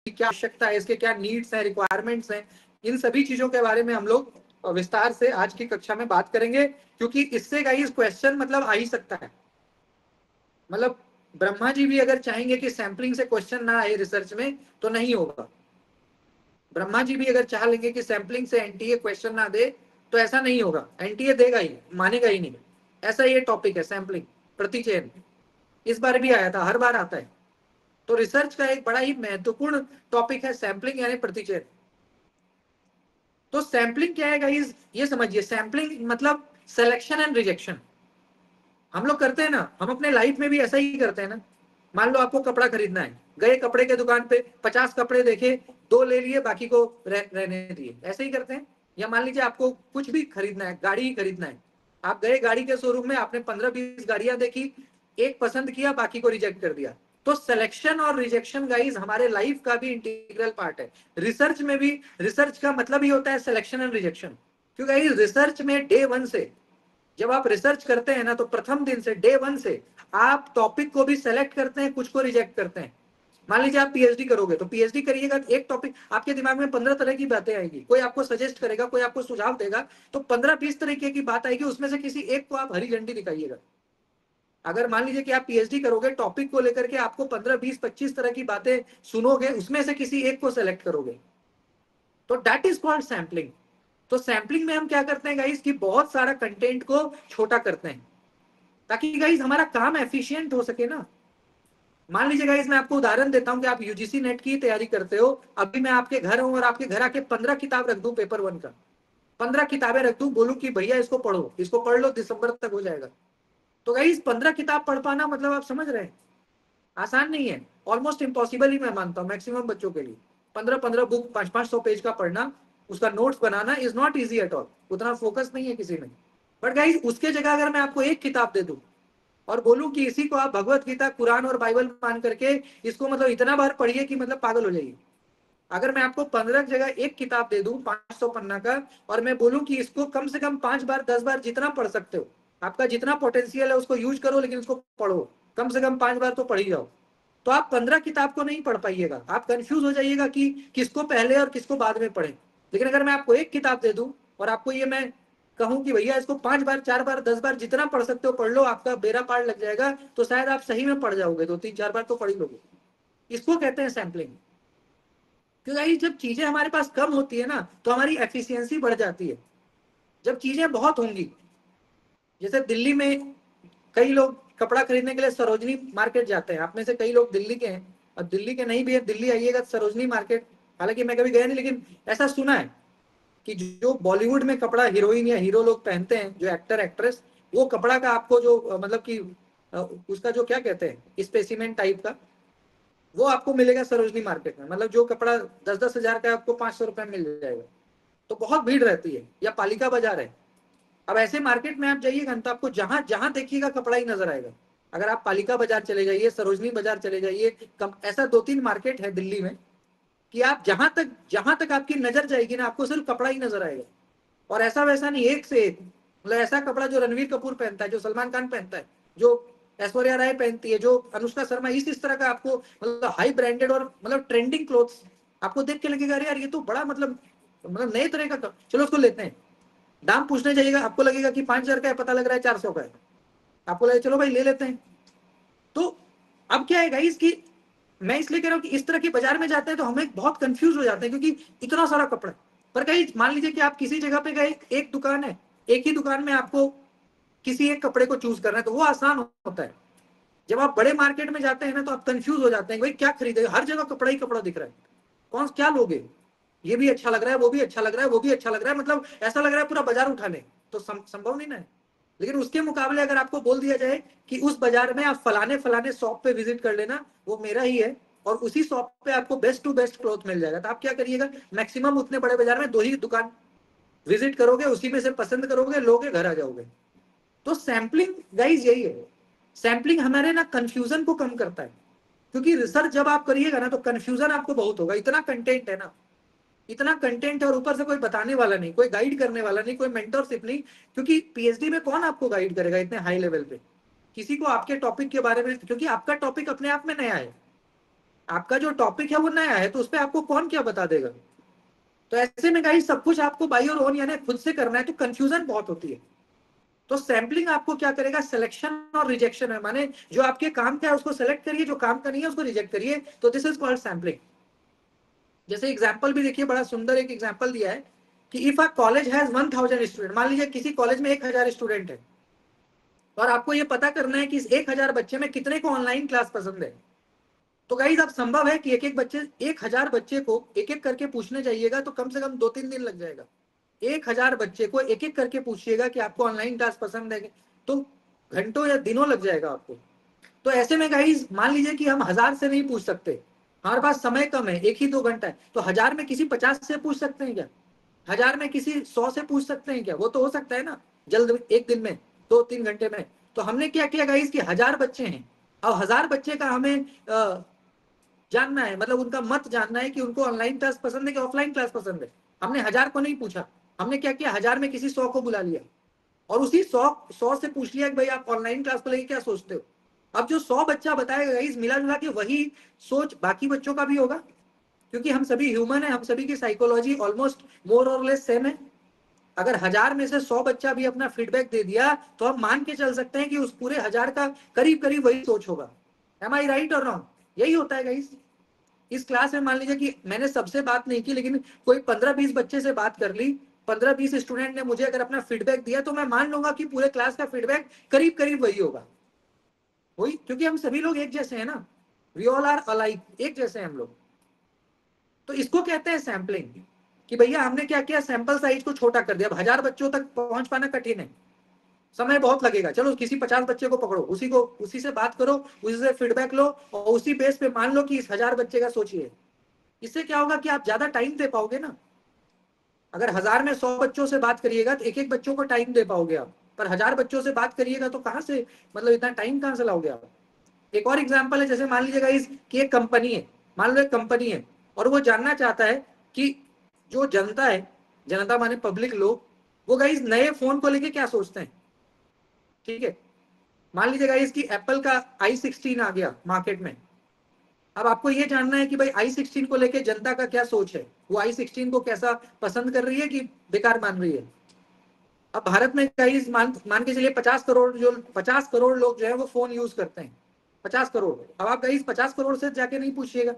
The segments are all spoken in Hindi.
क्या आवश्यकता है, इसके क्या नीड्स हैं, रिक्वायरमेंट्स हैं, इन सभी चीजों के बारे में हम लोग विस्तार से आज की कक्षा में बात करेंगे, क्योंकि इससे गाइस क्वेश्चन मतलब आ ही सकता है। मतलब ब्रह्मा जी भी अगर चाहेंगे कि सैंपलिंग से क्वेश्चन ना आए रिसर्च में तो नहीं होगा। ब्रह्मा जी भी अगर चाह लेंगे कि सैंपलिंग से एनटीए क्वेश्चन ना दे तो ऐसा नहीं होगा, एनटीए देगा ही, मानेगा ही नहीं। ऐसा ये टॉपिक है सैंपलिंग, प्रतिचयन, इस बार भी आया था, हर बार आता है। तो रिसर्च का एक बड़ा ही महत्वपूर्ण टॉपिक है सैंपलिंग यानी प्रतिचयन। तो सैंपलिंग क्या है गाइस, ये समझिए, सैंपलिंग मतलब सिलेक्शन एंड रिजेक्शन। हम लोग करते हैं ना, हम अपने लाइफ में भी ऐसा ही करते हैं ना। मान लो आपको कपड़ा खरीदना है, गए कपड़े के दुकान पे, 50 कपड़े देखे, 2 ले लिए, बाकी को रहने दिए, ऐसे ही करते हैं। या मान लीजिए आपको कुछ भी खरीदना है, गाड़ी ही खरीदना है, आप गए गाड़ी के शोरूम में, आपने 15-20 गाड़ियां देखी, एक पसंद किया, बाकी को रिजेक्ट कर दिया। तो सिलेक्शन और रिजेक्शन गाइस हमारे लाइफ का भी इंटीग्रल पार्ट है। रिसर्च में भी, रिसर्च का मतलब ही होता है सिलेक्शन एंड रिजेक्शन। क्योंकि रिसर्च में डे 1 से, जब आप रिसर्च करते हैं ना, तो प्रथम दिन से, डे 1 से आप टॉपिक को भी सेलेक्ट करते हैं, कुछ को रिजेक्ट करते हैं। मान लीजिए आप पीएचडी करोगे, तो पीएचडी करिएगा, एक टॉपिक आपके दिमाग में 15 तरह की बातें आएगी, कोई आपको सजेस्ट करेगा, कोई आपको सुझाव देगा, तो 15-20 तरीके की बात आएगी, उसमें से किसी एक को आप हरी झंडी दिखाइएगा। अगर मान लीजिए कि आप पीएचडी करोगे, टॉपिक को लेकर के आपको 15-20-25 तरह की बातें सुनोगे, उसमें से किसी एक को सेलेक्ट करोगे, तो दैट इज कॉल्ड सैंपलिंग। तो सैंपलिंग में हम क्या करते हैं गाइस कि बहुत सारा कंटेंट को छोटा करते हैं, ताकि गाइस हमारा काम एफिशिएंट हो सके ना। मान लीजिए गाइस, मैं आपको उदाहरण देता हूं कि आप यूजीसी नेट की तैयारी करते हो, अभी मैं आपके घर हूं और आपके घर आके 15 किताब रख दूं पेपर 1 का, 15 किताबें रख दूं, बोलूं कि भैया इसको पढ़ो, इसको पढ़ लो, दिसंबर तक हो जाएगा। तो गाइस 15 किताब पढ़ पाना मतलब आप समझ रहे हैं, आसान नहीं है, ऑलमोस्ट इम्पॉसिबल ही मैं मानता हूं मैक्सिमम बच्चों के लिए। 15-15 बुक 500-500 पेज का पढ़ना, उसका notes banana is not easy at all, उतना फोकस नहीं है किसी में। बट गाइस उसके जगह अगर मैं आपको एक किताब दे दूं और बोलूं कि इसी को आप भगवत गीता, कुरान और बाइबल मान करके इसको मतलब इतना बार पढ़िए कि मतलब पागल हो जाइए। अगर मैं आपको 15 की जगह एक किताब दे दूं 500 पन्ना का, और मैं बोलूं कि इसको कम से कम 5 बार 10 बार जितना पढ़ सकते हो, आपका जितना पोटेंशियल है उसको यूज करो, लेकिन इसको पढ़ो, कम से कम 5 बार तो पढ़ ही जाओ, तो आप 15 किताब को नहीं पढ़ पाइएगा, आप कंफ्यूज हो जाइएगा कि किसको पहले और किसको बाद में पढ़े। लेकिन अगर मैं आपको एक किताब दे दूं और आपको ये मैं कहूं कि भैया इसको 5 बार 4 बार 10 बार जितना पढ़ सकते हो पढ़ लो, आपका बेड़ा पार लग जाएगा, तो शायद आप सही में पढ़ जाओगे, 2-3-4 बार तो पढ़ ही लोगे। इसको कहते हैं सैम्पलिंग। क्योंकि जब चीजें हमारे पास कम होती है ना, तो हमारी एफिशिएंसी बढ़ जाती है। जब चीजें बहुत होंगी, जैसे दिल्ली में कई लोग कपड़ा खरीदने के लिए सरोजनी मार्केट जाते हैं, आप में से कई लोग दिल्ली के हैं, और दिल्ली के नहीं भी है, दिल्ली आइएगा सरोजनी मार्केट, हालांकि मैं कभी गया नहीं, लेकिन ऐसा सुना है कि जो बॉलीवुड में कपड़ा हीरोइन या हीरो लोग पहनते हैं, जो एक्टर एक्ट्रेस, वो कपड़ा का आपको जो मतलब कि उसका जो क्या कहते हैं स्पेसिमेन टाइप का, वो आपको मिलेगा सरोजनी मार्केट में। मतलब जो कपड़ा 10-10 हजार का आपको 500 रुपए में मिल जाएगा। तो बहुत भीड़ रहती है। या पालिका बाजार है, अब ऐसे मार्केट में आप जाइएगा तो आपको जहां जहां देखिएगा कपड़ा ही नजर आएगा। अगर आप पालिका बाजार चले जाइए, सरोजनी बाजार चले जाइए, ऐसा 2-3 मार्केट है दिल्ली में कि आप जहां तक आपकी नजर जाएगी ना, आपको सिर्फ कपड़ा ही नजर आएगा। और ऐसा वैसा नहीं, एक से एक, मतलब ऐसा कपड़ा जो रणवीर कपूर पहनता है, जो सलमान खान पहनता है, जो ऐश्वर्या राय पहनती है, जो अनुष्का शर्मा, इस तरह का आपको मतलब हाई ब्रांडेड और मतलब ट्रेंडिंग क्लोथ्स आपको देख के लगेगा अरे यार ये तो बड़ा मतलब नए तरह का। चलो उसको लेते हैं, दाम पूछने जाइएगा, आपको लगेगा कि 5,000 का है, पता लग रहा है 400 का है, आपको लगेगा चलो भाई ले लेते हैं। तो अब क्या है इसकी, मैं इसलिए कह रहा हूं कि इस तरह के बाजार में जाते हैं तो हम एक बहुत कंफ्यूज हो जाते हैं, क्योंकि इतना सारा कपड़ा। पर कहीं मान लीजिए कि आप किसी जगह पे गए, एक दुकान है, एक ही दुकान में आपको किसी एक कपड़े को चूज करना है, तो वो आसान होता है। जब आप बड़े मार्केट में जाते हैं ना, तो आप कंफ्यूज हो जाते हैं भाई क्या खरीदे, हर जगह कपड़ा ही कपड़ा दिख रहा है, कौन क्या लोगे, ये भी अच्छा लग रहा है, वो भी अच्छा लग रहा है, वो भी अच्छा लग रहा है, मतलब ऐसा लग रहा है पूरा बाजार उठा ले, तो संभव नहीं ना है। लेकिन उसके मुकाबले अगर आपको बोल दिया जाए कि उस बाजार में आप फलाने फलाने शॉप पे विजिट कर लेना, वो मेरा ही है, और उसी शॉप पे आपको बेस्ट टू बेस्ट क्लॉथ मिल जाएगा, तो आप क्या करिएगा, मैक्सिमम उतने बड़े बाजार में 2 ही दुकान विजिट करोगे, उसी में से पसंद करोगे, लोगे, घर आ जाओगे। तो सैम्पलिंग गाइज यही है, सैम्पलिंग हमारे ना कंफ्यूजन को कम करता है। क्योंकि रिसर्च जब आप करिएगा ना, तो कंफ्यूजन आपको बहुत होगा, इतना कंटेंट है ना, इतना कंटेंट है, और ऊपर से कोई बताने वाला नहीं, कोई गाइड करने वाला नहीं, कोई मेंटरशिप नहीं। क्योंकि पीएचडी में कौन आपको गाइड करेगा इतने हाई लेवल पे, किसी को आपके टॉपिक के बारे में, क्योंकि आपका टॉपिक अपने आप में नया है। आपका जो टॉपिक है वो नया है, तो उस पर आपको कौन क्या बता देगा। तो ऐसे में गाइस सब कुछ आपको बाई और ओन यानी खुद से करना है, तो कंफ्यूजन बहुत होती है। तो सैम्पलिंग आपको क्या करेगा, सिलेक्शन और रिजेक्शन है, माने जो आपके काम का है उसको सेलेक्ट करिए, जो काम का नहीं है उसको रिजेक्ट करिए। तो दिस इज कॉल्ड सैम्पलिंग। जैसे एग्जाम्पल भी देखिए, बड़ा सुंदर एक एग्जाम्पल दिया है कि if a college has 1000 student, मान लीजिए किसी कॉलेज में 1000 स्टूडेंट है, और आपको ये पता करना है कि इस 1000 बच्चे में कितने को ऑनलाइन क्लास पसंद है। तो गाइस अब संभव है कि एक एक बच्चे 1000 बच्चे को एक एक करके पूछने जाइएगा तो कम से कम 2-3 दिन लग जाएगा। 1000 बच्चे को एक एक करके पूछिएगा कि आपको ऑनलाइन क्लास पसंद है, तो घंटों या दिनों लग जाएगा आपको। तो ऐसे में गाइस मान लीजिए कि हम 1000 से नहीं पूछ सकते, हमारे पास समय कम है, 1 ही 2 घंटा है, तो 1000 में किसी 50 से पूछ सकते हैं क्या? 1000 में किसी 100 से पूछ सकते हैं क्या? वो तो हो सकता है ना जल्द, एक दिन में, 2-3 घंटे में। तो हमने क्या किया गाइस कि 1000 बच्चे हैं, अब 1000 बच्चे का हमें जानना है, मतलब उनका मत जानना है कि उनको ऑनलाइन क्लास पसंद है कि ऑफलाइन क्लास पसंद है। हमने 1000 को नहीं पूछा, हमने क्या किया, 1000 में किसी 100 को बुला लिया, और उसी 100 से पूछ लिया कि भाई आप ऑनलाइन क्लास को लेकर क्या सोचते हो। अब जो 100 बच्चा बताएगा गाइस, मिला जुला के वही सोच बाकी बच्चों का भी होगा, क्योंकि हम सभी ह्यूमन है, हम सभी की साइकोलॉजी ऑलमोस्ट मोर और लेस सेम है। अगर 1000 में से 100 बच्चा भी अपना फीडबैक दे दिया, तो हम मान के चल सकते हैं कि उस पूरे 1000 का करीब करीब वही सोच होगा। एम आई राइट और रॉन्ग? यही होता है गाइस। इस क्लास में मान लीजिए कि मैंने सबसे बात नहीं की, लेकिन कोई 15-20 बच्चे से बात कर ली, 15-20 स्टूडेंट ने मुझे अगर अपना फीडबैक दिया, तो मैं मान लूंगा कि पूरे क्लास का फीडबैक करीब करीब वही होगा, वही, क्योंकि हम सभी लोग एक जैसे हैं ना, वी ऑल आर अलाइक, एक जैसे हैं हम लोग। तो इसको कहते हैं सैम्पलिंग, कि भैया हमने क्या किया, सैंपल साइज को छोटा कर दिया। अब 1000 बच्चों तक पहुंच पाना कठिन है, समय बहुत लगेगा, चलो किसी 50 बच्चे को पकड़ो, उसी से बात करो, उसी से फीडबैक लो, और उसी बेस पे मान लो कि इस 1000 बच्चे का सोचिए। इससे क्या होगा कि आप ज्यादा टाइम दे पाओगे ना। अगर 1000 में 100 बच्चों से बात करिएगा तो एक एक बच्चों को टाइम दे पाओगे आप, पर 1000 बच्चों से बात करिएगा तो कहां से, मतलब इतना टाइम कहां से लाओगे आप। एक और एग्जांपल है, जैसे मान लीजिएगा इस कि एक कंपनी है, मान लो एक कंपनी है, और वो जानना चाहता है कि जो जनता है, जनता माने पब्लिक लोग, वो गाइस नए फोन को लेके क्या सोचते हैं। ठीक है, मान लीजिए गाइस कि एप्पल का i16 आ गया मार्केट में। अब आपको ये जानना है कि भाई i16 को लेके जनता का क्या सोच है, वो i16 को कैसा पसंद कर रही है कि बेकार मान रही है। अब भारत में गाइस मान के चलिए 50 करोड़ लोग जो है वो फोन यूज करते हैं, 50 करोड़। अब आप गाइस 50 करोड़ से जाके नहीं पूछिएगा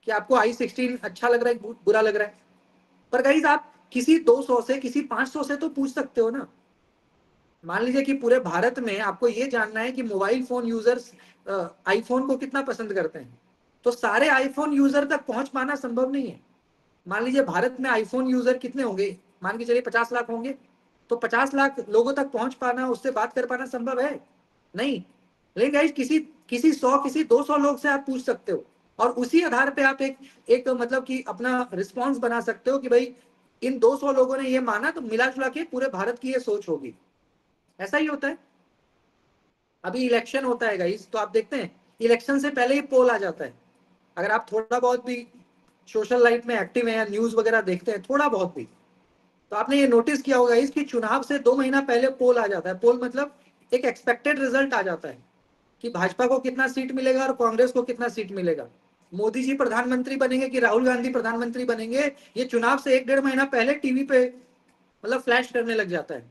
कि आपको i16 अच्छा लग रहा है बुरा लग रहा है, पर गाइस आप किसी 200 से, किसी 500 से तो पूछ सकते हो ना। मान लीजिए कि पूरे भारत में आपको ये जानना है कि मोबाइल फोन यूजर्स आईफोन को कितना पसंद करते हैं, तो सारे आईफोन यूजर तक पहुंच पाना संभव नहीं है। मान लीजिए भारत में आईफोन यूजर कितने होंगे, मान के चलिए 50 लाख होंगे, तो 50 लाख लोगों तक पहुंच पाना, उससे बात कर पाना संभव है नहीं। लेकिन गाइस किसी किसी 100, किसी 200 लोग से आप पूछ सकते हो, और उसी आधार पे आप एक एक मतलब कि अपना रिस्पॉन्स बना सकते हो कि भाई इन 200 लोगों ने ये माना, तो मिला जुला के पूरे भारत की ये सोच होगी। ऐसा ही होता है। अभी इलेक्शन होता है गाइस, तो आप देखते हैं इलेक्शन से पहले ही पोल आ जाता है। अगर आप थोड़ा बहुत भी सोशल लाइफ में एक्टिव हैं या न्यूज वगैरह देखते हैं थोड़ा बहुत भी, तो आपने ये नोटिस किया होगा इसकी चुनाव से 2 महीना पहले पोल आ जाता है। पोल मतलब एक एक्सपेक्टेड रिजल्ट आ जाता है कि भाजपा को कितना सीट मिलेगा और कांग्रेस को कितना सीट मिलेगा, मोदी जी प्रधानमंत्री बनेंगे कि राहुल गांधी प्रधानमंत्री बनेंगे, ये चुनाव से 1-1.5 महीना पहले टीवी पे मतलब फ्लैश करने लग जाता है।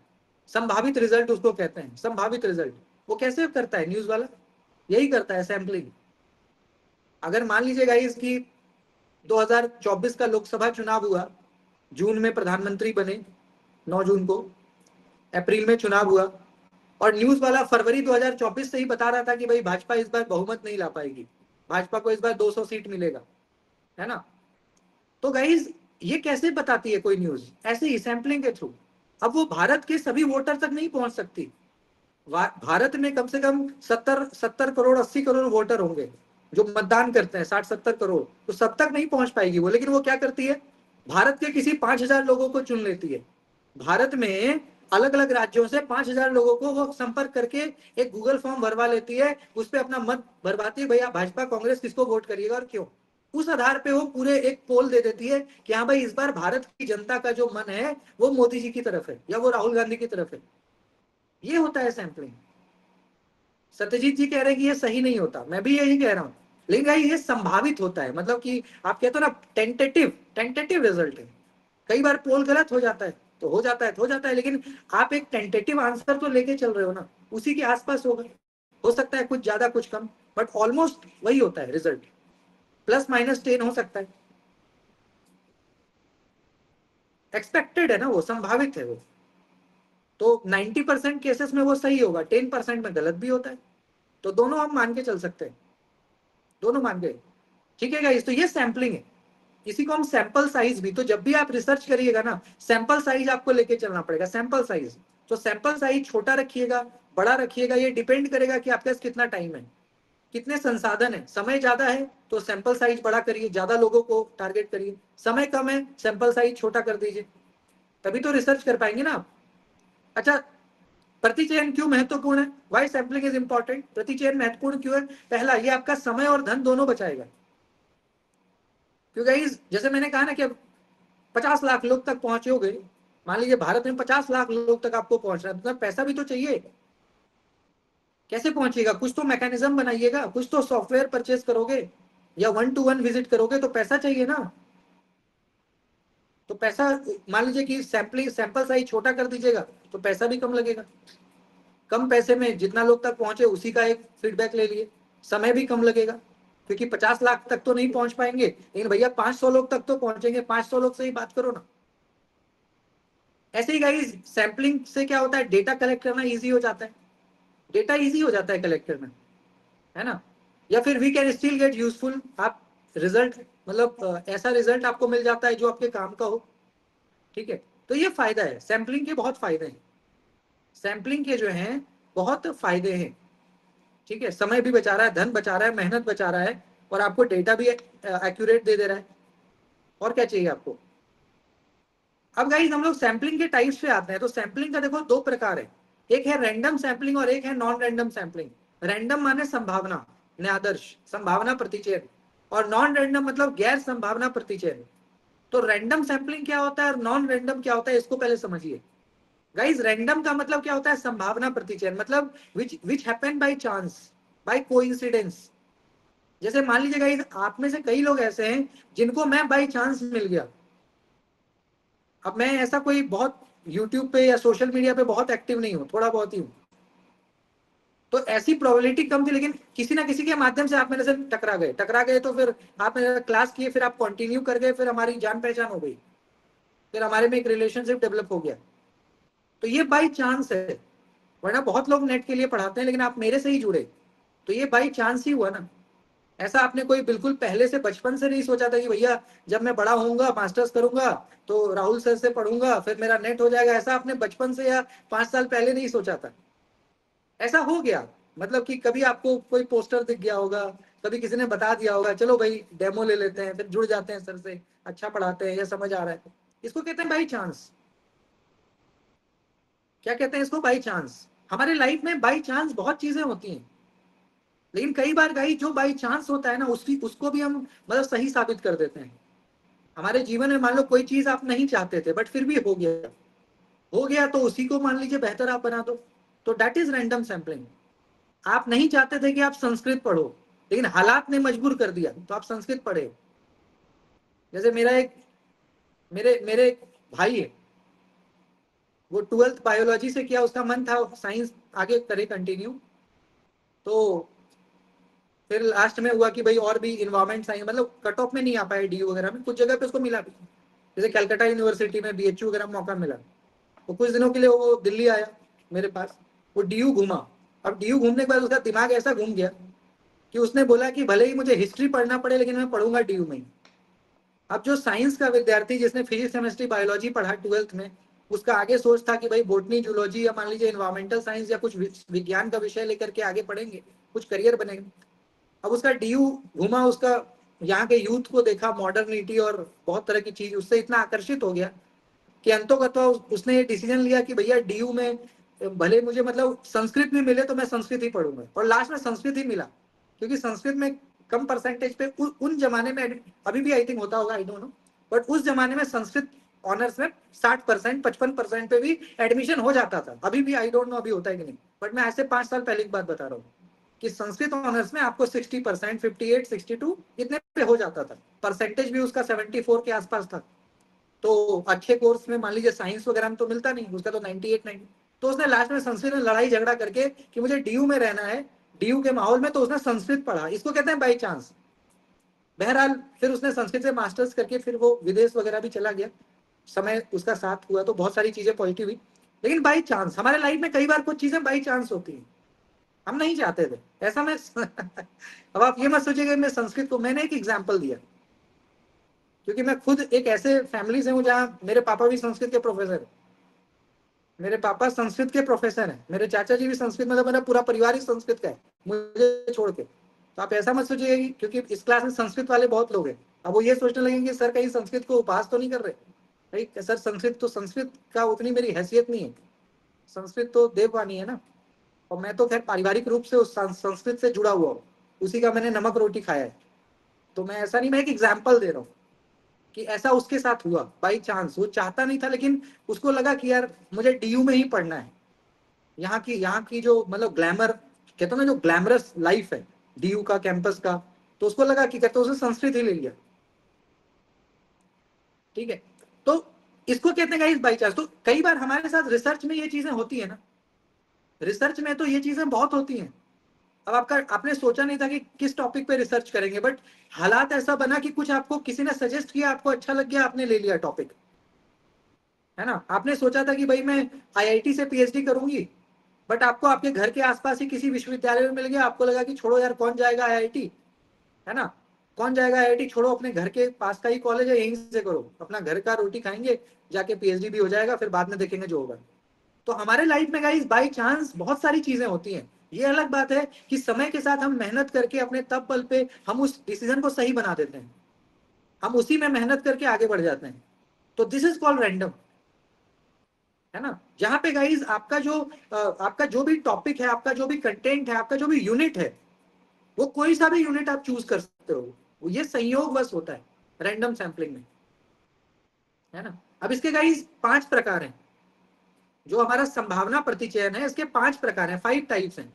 संभावित रिजल्ट उसको कहते हैं, संभावित रिजल्ट। वो कैसे करता है न्यूज वाला, यही करता है, सैम्पलिंग। अगर मान लीजिएगा इसकी 2024 का लोकसभा चुनाव हुआ, जून में प्रधानमंत्री बने, 9 जून को, अप्रैल में चुनाव हुआ, और न्यूज वाला फरवरी 2024 से ही बता रहा था कि भाई भाजपा इस बार बहुमत नहीं ला पाएगी, भाजपा को इस बार 200 सीट मिलेगा, है ना। तो गाइज ये कैसे बताती है कोई न्यूज, ऐसे ही सैंपलिंग के थ्रू। अब वो भारत के सभी वोटर तक नहीं पहुंच सकती। भारत में कम से कम 70 करोड़ 80 करोड़ वोटर होंगे जो मतदान करते हैं, 60-70 करोड़, तो सब तक नहीं पहुंच पाएगी वो। लेकिन वो क्या करती है, भारत के किसी 5000 लोगों को चुन लेती है। भारत में अलग अलग राज्यों से 5000 लोगों को वो संपर्क करके एक गूगल फॉर्म भरवा लेती है, उस पर अपना मत भरवाती है, भैया भाजपा कांग्रेस किसको वोट करिएगा और क्यों। उस आधार पे वो पूरे एक पोल दे देती है कि हाँ भाई इस बार भारत की जनता का जो मन है वो मोदी जी की तरफ है या वो राहुल गांधी की तरफ है। ये होता है सैंपलिंग। सत्यजीत जी कह रहे हैं कि ये सही नहीं होता, मैं भी यही कह रहा हूं। लेकिन भाई ये संभावित होता है, मतलब कि आप कहते हो ना टेंटेटिव रिजल्ट है। कई बार पोल गलत हो जाता है तो हो जाता है, लेकिन आप एक टेंटेटिव आंसर तो लेके चल रहे हो ना, उसी के आसपास होगा। हो सकता है कुछ ज्यादा कुछ कम, बट ऑलमोस्ट वही होता है रिजल्ट, +- 10 हो सकता है। एक्सपेक्टेड है ना, वो संभावित है वो। तो 90% केसेस में वो सही होगा, 10% में गलत भी होता है। तो दोनों हम मान के चल सकते हैं, दोनों मान गए। ठीक है गाइस, तो ये सैम्पलिंग है। इसी को हम सैंपल साइज भी, तो जब भी आप रिसर्च करिएगा ना, सैंपल साइज आपको लेके चलना पड़ेगा, सैंपल साइज। तो सैंपल साइज छोटा रखिएगा, बड़ा रखिएगा, ये डिपेंड करेगा कि आपके पास कितना टाइम है, कितने संसाधन है। समय ज्यादा है तो सैंपल साइज बड़ा करिए, ज्यादा लोगों को टारगेट करिए। समय कम है, सैंपल साइज छोटा कर दीजिए, तभी तो रिसर्च कर पाएंगे ना आप। अच्छा, प्रतिचयन क्यों महत्वपूर्ण है? Why sampling is important? प्रतिचयन महत्वपूर्ण क्यों है? पहला, ये आपका समय और धन दोनों बचाएगा। क्योंकि जैसे मैंने कहा ना कि अब 50 लाख लोग तक पहुंचोगे, मान लीजिए भारत में 50 लाख लोग तक आपको पहुंचना है, तो पैसा भी तो चाहिए। कैसे पहुंचिएगा? कुछ तो मैकेनिज्म बनाइएगा, कुछ तो सॉफ्टवेयर परचेज करोगे, या 1-to-1 विजिट करोगे, तो पैसा चाहिए ना। तो पैसा, मान लीजिए कि सैंपल साइज छोटा कर दीजिएगा तो पैसा भी कम लगेगा। कम पैसे में जितना लोग तक पहुंचे उसी का एक फीडबैक ले लिए, समय भी कम लगेगा, क्योंकि 50 लाख तक तो नहीं पहुंच पाएंगे, लेकिन भैया 500 लोग तक तो पहुंचेंगे, 500 लोग से ही बात करो ना। ऐसे ही गाइस, सैम्पलिंग से क्या होता है, डेटा कलेक्ट करना इजी हो जाता है, डेटा इजी हो जाता है कलेक्ट करना, है ना। या फिर we can still get useful, आप रिजल्ट, मतलब ऐसा रिजल्ट आपको मिल जाता है जो आपके काम का हो। ठीक है, तो ये फायदा है सैम्पलिंग के, बहुत फायदे हैं सैम्पलिंग के जो हैं, बहुत फायदे हैं। ठीक है, समय भी बचा रहा है, धन बचा रहा है, मेहनत बचा रहा है, और आपको डेटा भी एक्यूरेट दे दे रहा है। और क्या चाहिए आपको? अब गाइस हम लोग सैम्पलिंग के टाइप्स पे आते हैं। तो सैम्पलिंग का देखो दो प्रकार है, एक है रैंडम सैम्पलिंग और एक है नॉन रैंडम सैम्पलिंग। रैंडम माने संभावना, न्यादर्श, संभावना प्रतिचयन, और नॉन रैंडम मतलब गैर संभावना प्रतिचयन। तो रैंडम सैम्पलिंग क्या होता है और नॉन रैंडम क्या होता है, इसको पहले समझिए। गाइस, रैंडम का मतलब क्या होता है, संभावना प्रतिचयन, मतलब which happen by chance, by coincidence. जैसे मान लीजिए गाइस, आप में से कई लोग ऐसे हैं जिनको मैं बाय चांस मिल गया। अब मैं ऐसा कोई बहुत यूट्यूब पे या सोशल मीडिया पे बहुत एक्टिव नहीं हूँ, थोड़ा बहुत ही हूँ, तो ऐसी प्रोबेबिलिटी कम थी, लेकिन किसी ना किसी के माध्यम से आप मेरे से टकरा गए तो फिर आप मेरे क्लास किए, फिर आप कंटिन्यू कर गए, फिर हमारी जान पहचान हो गई, फिर हमारे में एक रिलेशनशिप डेवलप हो गया। तो ये बाई चांस है, वरना बहुत लोग नेट के लिए पढ़ाते हैं, लेकिन आप मेरे से ही जुड़े, तो ये बाई चांस ही हुआ ना। ऐसा आपने कोई बिल्कुल पहले से बचपन से नहीं सोचा था कि भैया जब मैं बड़ा होऊंगा, मास्टर्स करूंगा, तो राहुल सर से पढ़ूंगा, फिर मेरा नेट हो जाएगा। ऐसा आपने बचपन से या 5 साल पहले नहीं सोचा था, ऐसा हो गया। मतलब कि कभी आपको कोई पोस्टर दिख गया होगा, कभी किसी ने बता दिया होगा, चलो भाई डेमो ले लेते हैं, फिर जुड़ जाते हैं सर से, अच्छा पढ़ाते हैं या समझ आ रहा है। इसको कहते हैं बाई चांस। क्या कहते हैं इसको? By chance. हमारे लाइफ में बाई चांस बहुत चीजें होती हैं, लेकिन कई बार गाइस जो बाई चांस होता है ना, उसको भी हम मतलब सही साबित कर देते हैं। हमारे जीवन में मान लो कोई चीज आप नहीं चाहते थे, बट फिर भी हो गया तो उसी को मान लीजिए बेहतर आप बना दो। तो दैट इज रैंडम सैम्पलिंग। आप नहीं चाहते थे कि आप संस्कृत पढ़ो, लेकिन हालात ने मजबूर कर दिया तो आप संस्कृत पढ़े। जैसे मेरे मेरे एक भाई है, वो 12th बायोलॉजी से किया, उसका मन था साइंस आगे करे कंटिन्यू, तो फिर लास्ट में हुआ कि भाई और भी इन्वायरमेंट साइंस, मतलब कट ऑफ में नहीं आ पाया डीयू वगैरह में, कुछ जगह पे उसको मिला भी, जैसे कलकत्ता यूनिवर्सिटी में बीएचयू वगैरह में मौका मिला। तो कुछ दिनों के लिए वो दिल्ली आया मेरे पास, वो डीयू घूमा। अब डीयू घूमने के बाद उसका दिमाग ऐसा घूम गया कि उसने बोला कि भले ही मुझे हिस्ट्री पढ़ना पड़े, लेकिन मैं पढ़ूंगा डीयू में ही। अब जो साइंस का विद्यार्थी जिसने फिजिक्स केमिस्ट्री बायोलॉजी पढ़ा 12th में, उसका आगे सोच था कि भाई बोटनी जूलॉजी या मान लीजिए इन्वायरमेंटल साइंस या कुछ विज्ञान का विषय लेकर के आगे पढ़ेंगे, कुछ करियर बनेगा। अब उसका डीयू घुमा, उसका यहाँ के यूथ को देखा, मॉडर्निटी और बहुत तरह की चीज उससे इतना आकर्षित हो गया कि अंतोगत्वा उसने ये डिसीजन लिया कि भैया डीयू में भले मुझे मतलब संस्कृत में मिले तो मैं संस्कृत ही पढ़ूंगा, और लास्ट में संस्कृत ही मिला, क्योंकि संस्कृत में कम परसेंटेज पे उन जमाने में, अभी भी आई थिंक होता होगा, आई डोंट नो, बट उस जमाने में संस्कृत ऑनर्स में 60%, 55% पे भी एडमिशन हो जाता था। अभी भी आई डोंट नो अभी होता है कि नहीं, बट मैं ऐसे 5 साल पहले की बात बता रहा हूँ। कि संस्कृत ऑनर्स में आपको 60%, 58, 62 इतने पे हो जाता था, परसेंटेज भी उसका 74 के आसपास था। तो अच्छे कोर्स में मान लीजिए साइंस वगैरह में तो मिलता नहीं, उसका तो 98, 90। तो उसने लास्ट में संस्कृत में लड़ाई झगड़ा करके कि मुझे डीयू में रहना है, डीयू के माहौल में, तो उसने संस्कृत पढ़ा। इसको कहते हैं बाई चांस। बहरहाल फिर उसने संस्कृत से मास्टर्स करके फिर वो विदेश वगैरह भी चला गया, समय उसका साथ हुआ, तो बहुत सारी चीजें पॉजिटिव हुई। लेकिन बाई चांस हमारे लाइफ में कई बार कुछ चीजें बाई चांस होती हैं, हम नहीं चाहते थे ऐसा। मैं अब आप ये मत सोचिएगा मैं संस्कृत को, मैंने एक एग्जाम्पल दिया क्योंकि मैं खुद एक ऐसे फैमिली से हूँ जहाँ मेरे पापा भी संस्कृत के प्रोफेसर है। मेरे पापा संस्कृत के प्रोफेसर हैं, मेरे चाचा जी भी संस्कृत, मतलब मेरा पूरा परिवार ही संस्कृत का है मुझे छोड़ के। तो आप ऐसा मत सोचिएगा क्योंकि इस क्लास में संस्कृत वाले बहुत लोग हैं, अब वो ये सोचने लगेंगे सर कहीं संस्कृत को उपहास तो नहीं कर रहे। भाई सर संस्कृत का उतनी मेरी हैसियत नहीं है, संस्कृत तो देववाणी है ना, और मैं तो खैर पारिवारिक रूप से उस संस्कृत से जुड़ा हुआ हूँ, उसी का मैंने नमक रोटी खाया है। तो मैं ऐसा नहीं, मैं एक एग्जाम्पल दे रहा हूँ कि ऐसा उसके साथ हुआ बाई चांस। वो चाहता नहीं था लेकिन उसको लगा कि यार मुझे डीयू में ही पढ़ना है, यहाँ की जो मतलब ग्लैमर कहते हैं ना, जो ग्लैमरस लाइफ है डीयू का, कैंपस का, तो उसको लगा कि कहते उसने संस्कृत ही ले लिया। ठीक है, तो इसको कहते हैं गाइस बाई चांस। तो कई बार हमारे साथ रिसर्च में ये चीजें होती है ना, रिसर्च में तो ये चीजें बहुत होती हैं। अब आपने सोचा नहीं था कि किस टॉपिक पे रिसर्च करेंगे, बट हालात ऐसा बना कि कुछ आपको किसी ने सजेस्ट किया, आपको अच्छा लग गया, आपने ले लिया टॉपिक, है ना। आपने सोचा था कि भाई मैं आईआईटी से पीएचडी करूंगी, बट आपको आपके घर के आसपास ही किसी विश्वविद्यालय में मिल गया, आपको लगा कि छोड़ो यार कौन जाएगा आईआईटी, है ना, कौन जाएगा आईआईटी, छोड़ो अपने घर के पास का ही कॉलेज है, यहीं से करो, अपना घर का रोटी खाएंगे, जाके पीएचडी भी हो जाएगा, फिर बाद में देखेंगे जो होगा। तो हमारे लाइफ में गाइस बाई चांस बहुत सारी चीजें होती हैं। ये अलग बात है कि समय के साथ हम मेहनत करके अपने तब पल पे हम उस डिसीजन को सही बना देते हैं, हम उसी में मेहनत करके आगे बढ़ जाते हैं। तो दिस इज कॉल्ड रैंडम, है ना। जहां पे गाइस आपका जो भी टॉपिक है, आपका जो भी कंटेंट है, आपका जो भी यूनिट है, वो कोई सा भी यूनिट आप चूज कर सकते हो, ये संयोग बस होता है रैंडम सैंपलिंग में, है ना। अब इसके गाइस 5 प्रकार हैं, जो हमारा संभावना प्रतिचयन है इसके 5 प्रकार हैं, 5 टाइप्स हैं।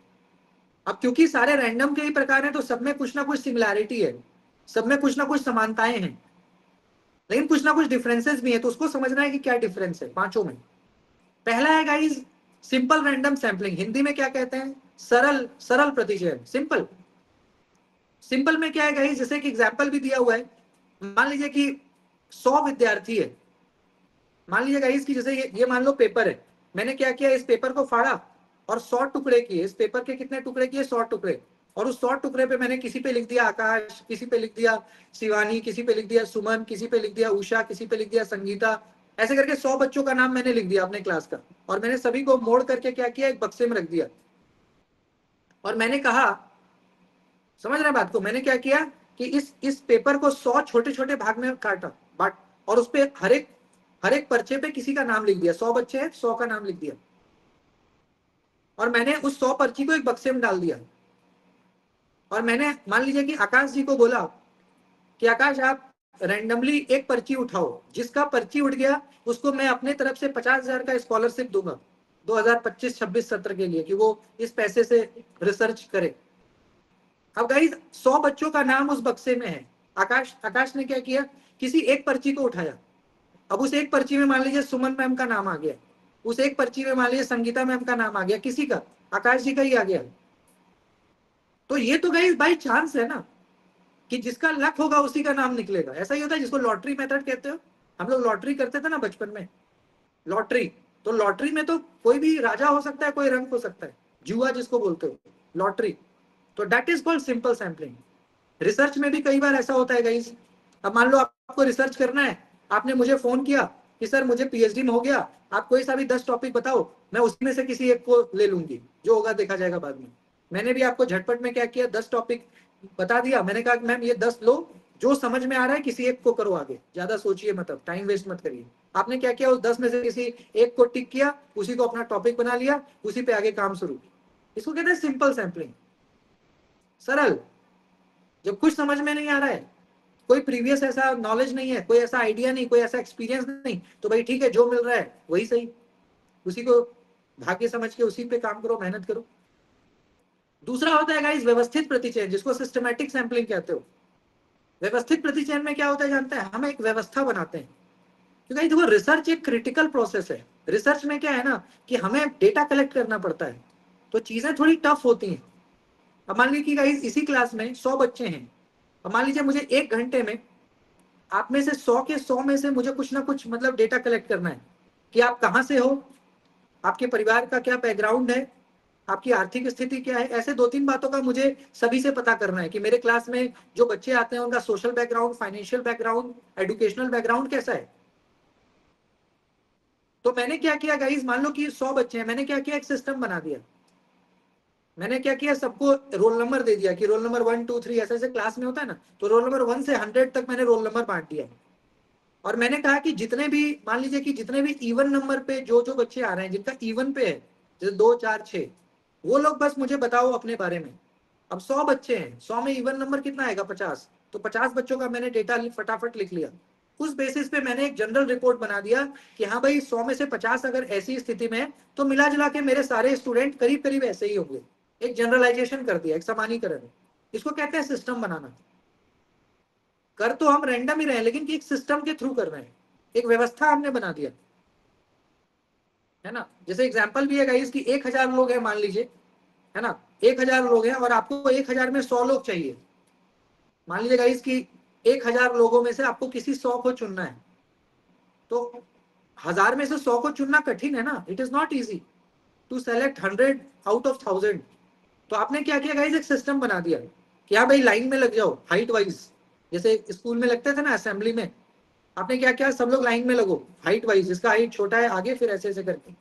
अब क्योंकि सारे रैंडम के ही प्रकार हैं तो सब में कुछ ना कुछ सिमिलैरिटी है, सब में कुछ ना कुछ समानताएं हैं, लेकिन कुछ ना कुछ डिफरेंसेस भी है, तो उसको समझना है कि क्या डिफरेंस है पांचों में। पहला है guys simple random sampling, Hindi में क्या कहते हैं, सरल सरल प्रतिचयन, सिंपल। सिंपल में क्या है गाइस, जैसे कि एग्जांपल भी दिया हुआ है, मान लीजिए कि 100 विद्यार्थी है, मान लीजिए गाइस कि जैसे ये मान लो पेपर है, मैंने क्या किया, इस पेपर को फाड़ा और 100 टुकड़े किए, इस पेपर के कितने टुकड़े किए, 100 टुकड़े, और उस 100 टुकड़े पे मैंने किसी पे लिख दिया आकाश, किसी पे लिख दिया शिवानी, किसी पे लिख दिया सुमन, किसी पे लिख दिया उषा, किसी पे लिख दिया संगीता, ऐसे करके 100 बच्चों का नाम मैंने लिख दिया अपने क्लास का, और मैंने सभी को मोड़ करके क्या किया, एक बक्से में रख दिया। और मैंने कहा, समझ रहे बात को, मैंने क्या किया कि इस पेपर को 100 छोटे छोटे भाग में काटा, बांट, और उस पे हर एक पर्चे पे किसी का नाम लिख दिया, 100 बच्चे हैं, 100 का नाम लिख दिया, और मैंने उस 100 पर्ची को एक बक्से में डाल दिया। और मैंने मान लीजिए कि आकाश जी को बोला कि आकाश आप रैंडमली एक पर्ची उठाओ, जिसका पर्ची उठ गया उसको मैं अपने तरफ से 50,000 का स्कॉलरशिप दूंगा 2025-26 सत्र के लिए, कि वो इस पैसे से रिसर्च करे। अब गाइस 100 बच्चों का नाम उस बक्से में है, आकाश ने क्या किया, किसी एक पर्ची को उठाया, अब उस एक पर्ची में मान लीजिए सुमन मैम का नाम आ गया, उस एक पर्ची में मान लीजिए संगीता मैम का नाम आ गया, किसी का, आकाश जी का ही आ गया। तो ये तो गाइस बाई चांस है ना, कि जिसका लक होगा उसी का नाम निकलेगा। ऐसा ही होता है, जिसको लॉटरी मेथड कहते हो, हम लोग लॉटरी करते थे ना बचपन में, लॉटरी, तो लॉटरी में तो कोई भी राजा हो सकता है, कोई रंग हो सकता है, जुआ जिसको बोलते हो, लॉटरी। तो that is called simple sampling. Research में भी कई बार ऐसा होता है गाइस, अब मान लो आपको रिसर्च करना है, आपने मुझे फोन किया कि सर मुझे पीएचडी में हो गया, आप कोई सा भी 10 टॉपिक बताओ, मैं उसमें से किसी एक को ले लूंगी, जो होगा देखा जाएगा बाद में। मैंने भी आपको झटपट में क्या किया, 10 टॉपिक बता दिया, मैंने कहा मैम ये 10 लो, जो समझ में आ रहा है किसी एक को करो आगे, ज्यादा सोचिए, मतलब टाइम वेस्ट मत करिए। आपने क्या किया, उस 10 में से किसी एक को टिक किया, उसी को अपना टॉपिक बना लिया, उसी पे आगे काम शुरू। इसको कहते हैं सिंपल सैम्पलिंग, सरल। जब कुछ समझ में नहीं आ रहा है, कोई प्रीवियस ऐसा नॉलेज नहीं है, कोई ऐसा आइडिया नहीं, कोई ऐसा एक्सपीरियंस नहीं, तो भाई ठीक है, जो मिल रहा है वही सही, उसी को भाग्य समझ के उसी पे काम करो, मेहनत करो। दूसरा होता है गाइस व्यवस्थित प्रतिचयन, जिसको सिस्टमैटिक सैंपलिंग कहते हो। व्यवस्थित प्रतिचयन में क्या होता है जानते हैं, हम एक व्यवस्था बनाते हैं, क्योंकि देखो रिसर्च एक क्रिटिकल प्रोसेस है। रिसर्च में क्या है ना कि हमें डेटा कलेक्ट करना पड़ता है, तो चीजें थोड़ी टफ होती हैं। अब मान लीजिए कि गाइस इसी क्लास में 100 बच्चे हैं, अब मान लीजिए मुझे 1 घंटे में आप में से 100 के 100 में से मुझे कुछ ना कुछ मतलब डेटा कलेक्ट करना है कि आप कहाँ से हो, आपके परिवार का क्या बैकग्राउंड है, आपकी आर्थिक स्थिति क्या है। ऐसे 2-3 बातों का मुझे सभी से पता करना है कि मेरे क्लास में जो बच्चे आते हैं उनका social background, financial background, educational background कैसा है। तो मैंने क्या किया गाइस, मान लो कि 100 बच्चे हैं, मैंने क्या किया, एक सिस्टम बना दिया। मैंने क्या किया, सबको रोल नंबर दे दिया कि रोल नंबर 1 2 3 ऐसे ऐसे क्लास में होता है ना, तो रोल नंबर 1 से 100 तक मैंने रोल नंबर बांट दिया। और मैंने कहा कि जितने भी मान लीजिए कि जितने भी इवन नंबर पे जो जो बच्चे आ रहे हैं, जिनका इवन पे है, जैसे 2 4 6, वो लोग बस मुझे बताओ अपने बारे में। अब 100 बच्चे हैं, 100 में इवन नंबर कितना आएगा, 50। तो 50 बच्चों का मैंने डेटा फटाफट लिख लिया। उस बेसिस पे मैंने एक जनरल रिपोर्ट बना दिया कि हाँ भाई 100 में से 50 अगर ऐसी स्थिति में है, तो मिला जुला के मेरे सारे स्टूडेंट करीब करीब ऐसे ही होंगे। एक जनरलाइजेशन कर दिया, एक सामान्यीकरण। इसको कहते हैं सिस्टम बनाना। कर तो हम रैंडम ही रहे हैं, लेकिन एक सिस्टम के थ्रू कर रहे हैं, एक व्यवस्था हमने बना दिया है ना। जैसे एग्जांपल भी है गाइस कि 1000 लोग हैं मान लीजिए, है ना, 1000 लोग हैं और आपको 1000 में 100 लोग चाहिए। मान लीजिए गाइस कि 1000 लोगों में से आपको किसी 100 को चुनना है, तो 1000 में से 100 को चुनना कठिन है ना, it is not easy to select 100 out of 1000। तो आपने क्या किया गाइस, एक सिस्टम बना दिया कि हाँ भाई लाइन में लग जाओ हाइट वाइज, जैसे स्कूल में लगते थे ना असेंबली में। आपने क्या किया, सब लोग लाइन में लगो हाइट वाइज, जिसका हाइट छोटा है आगे, फिर ऐसे ऐसे करके।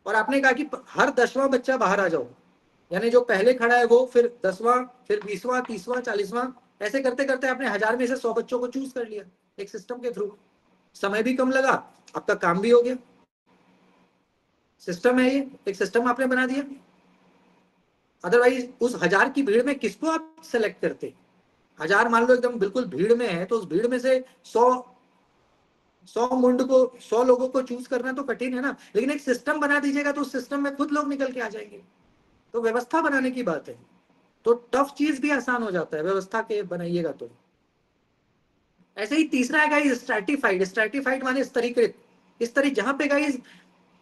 और आपने कहा कि हर 10वां बच्चा बाहर आ जाओ, यानी जो पहले खड़ा है वो, फिर 10वां, फिर 20वां, 30वां, 40वां, ऐसे करते करते आपने 1000 में से 100 बच्चों को चूज कर लिया एक सिस्टम के थ्रू। समय भी कम लगा, आपका काम भी हो गया। सिस्टम है ये, एक सिस्टम आपने बना दिया। अदरवाइज उस 1000 की भीड़ में किसको आप सेलेक्ट करते, 1000 मान लो एकदम बिल्कुल भीड़ में है, तो उस भीड़ में से 100 लोगों को चूज करना तो कठिन है ना। लेकिन एक सिस्टम बना दीजिएगा तो उस सिस्टम में खुद लोग निकल के आ जाएंगे। तो व्यवस्था बनाने की बात है, तो टफ चीज भी आसान हो जाता है व्यवस्था के बनाइएगा तो। ऐसे ही तीसरा है गाइस स्ट्रैटिफाइड। स्ट्रैटिफाइड माने स्तरीकृत। इस तरह जहां पे गाइस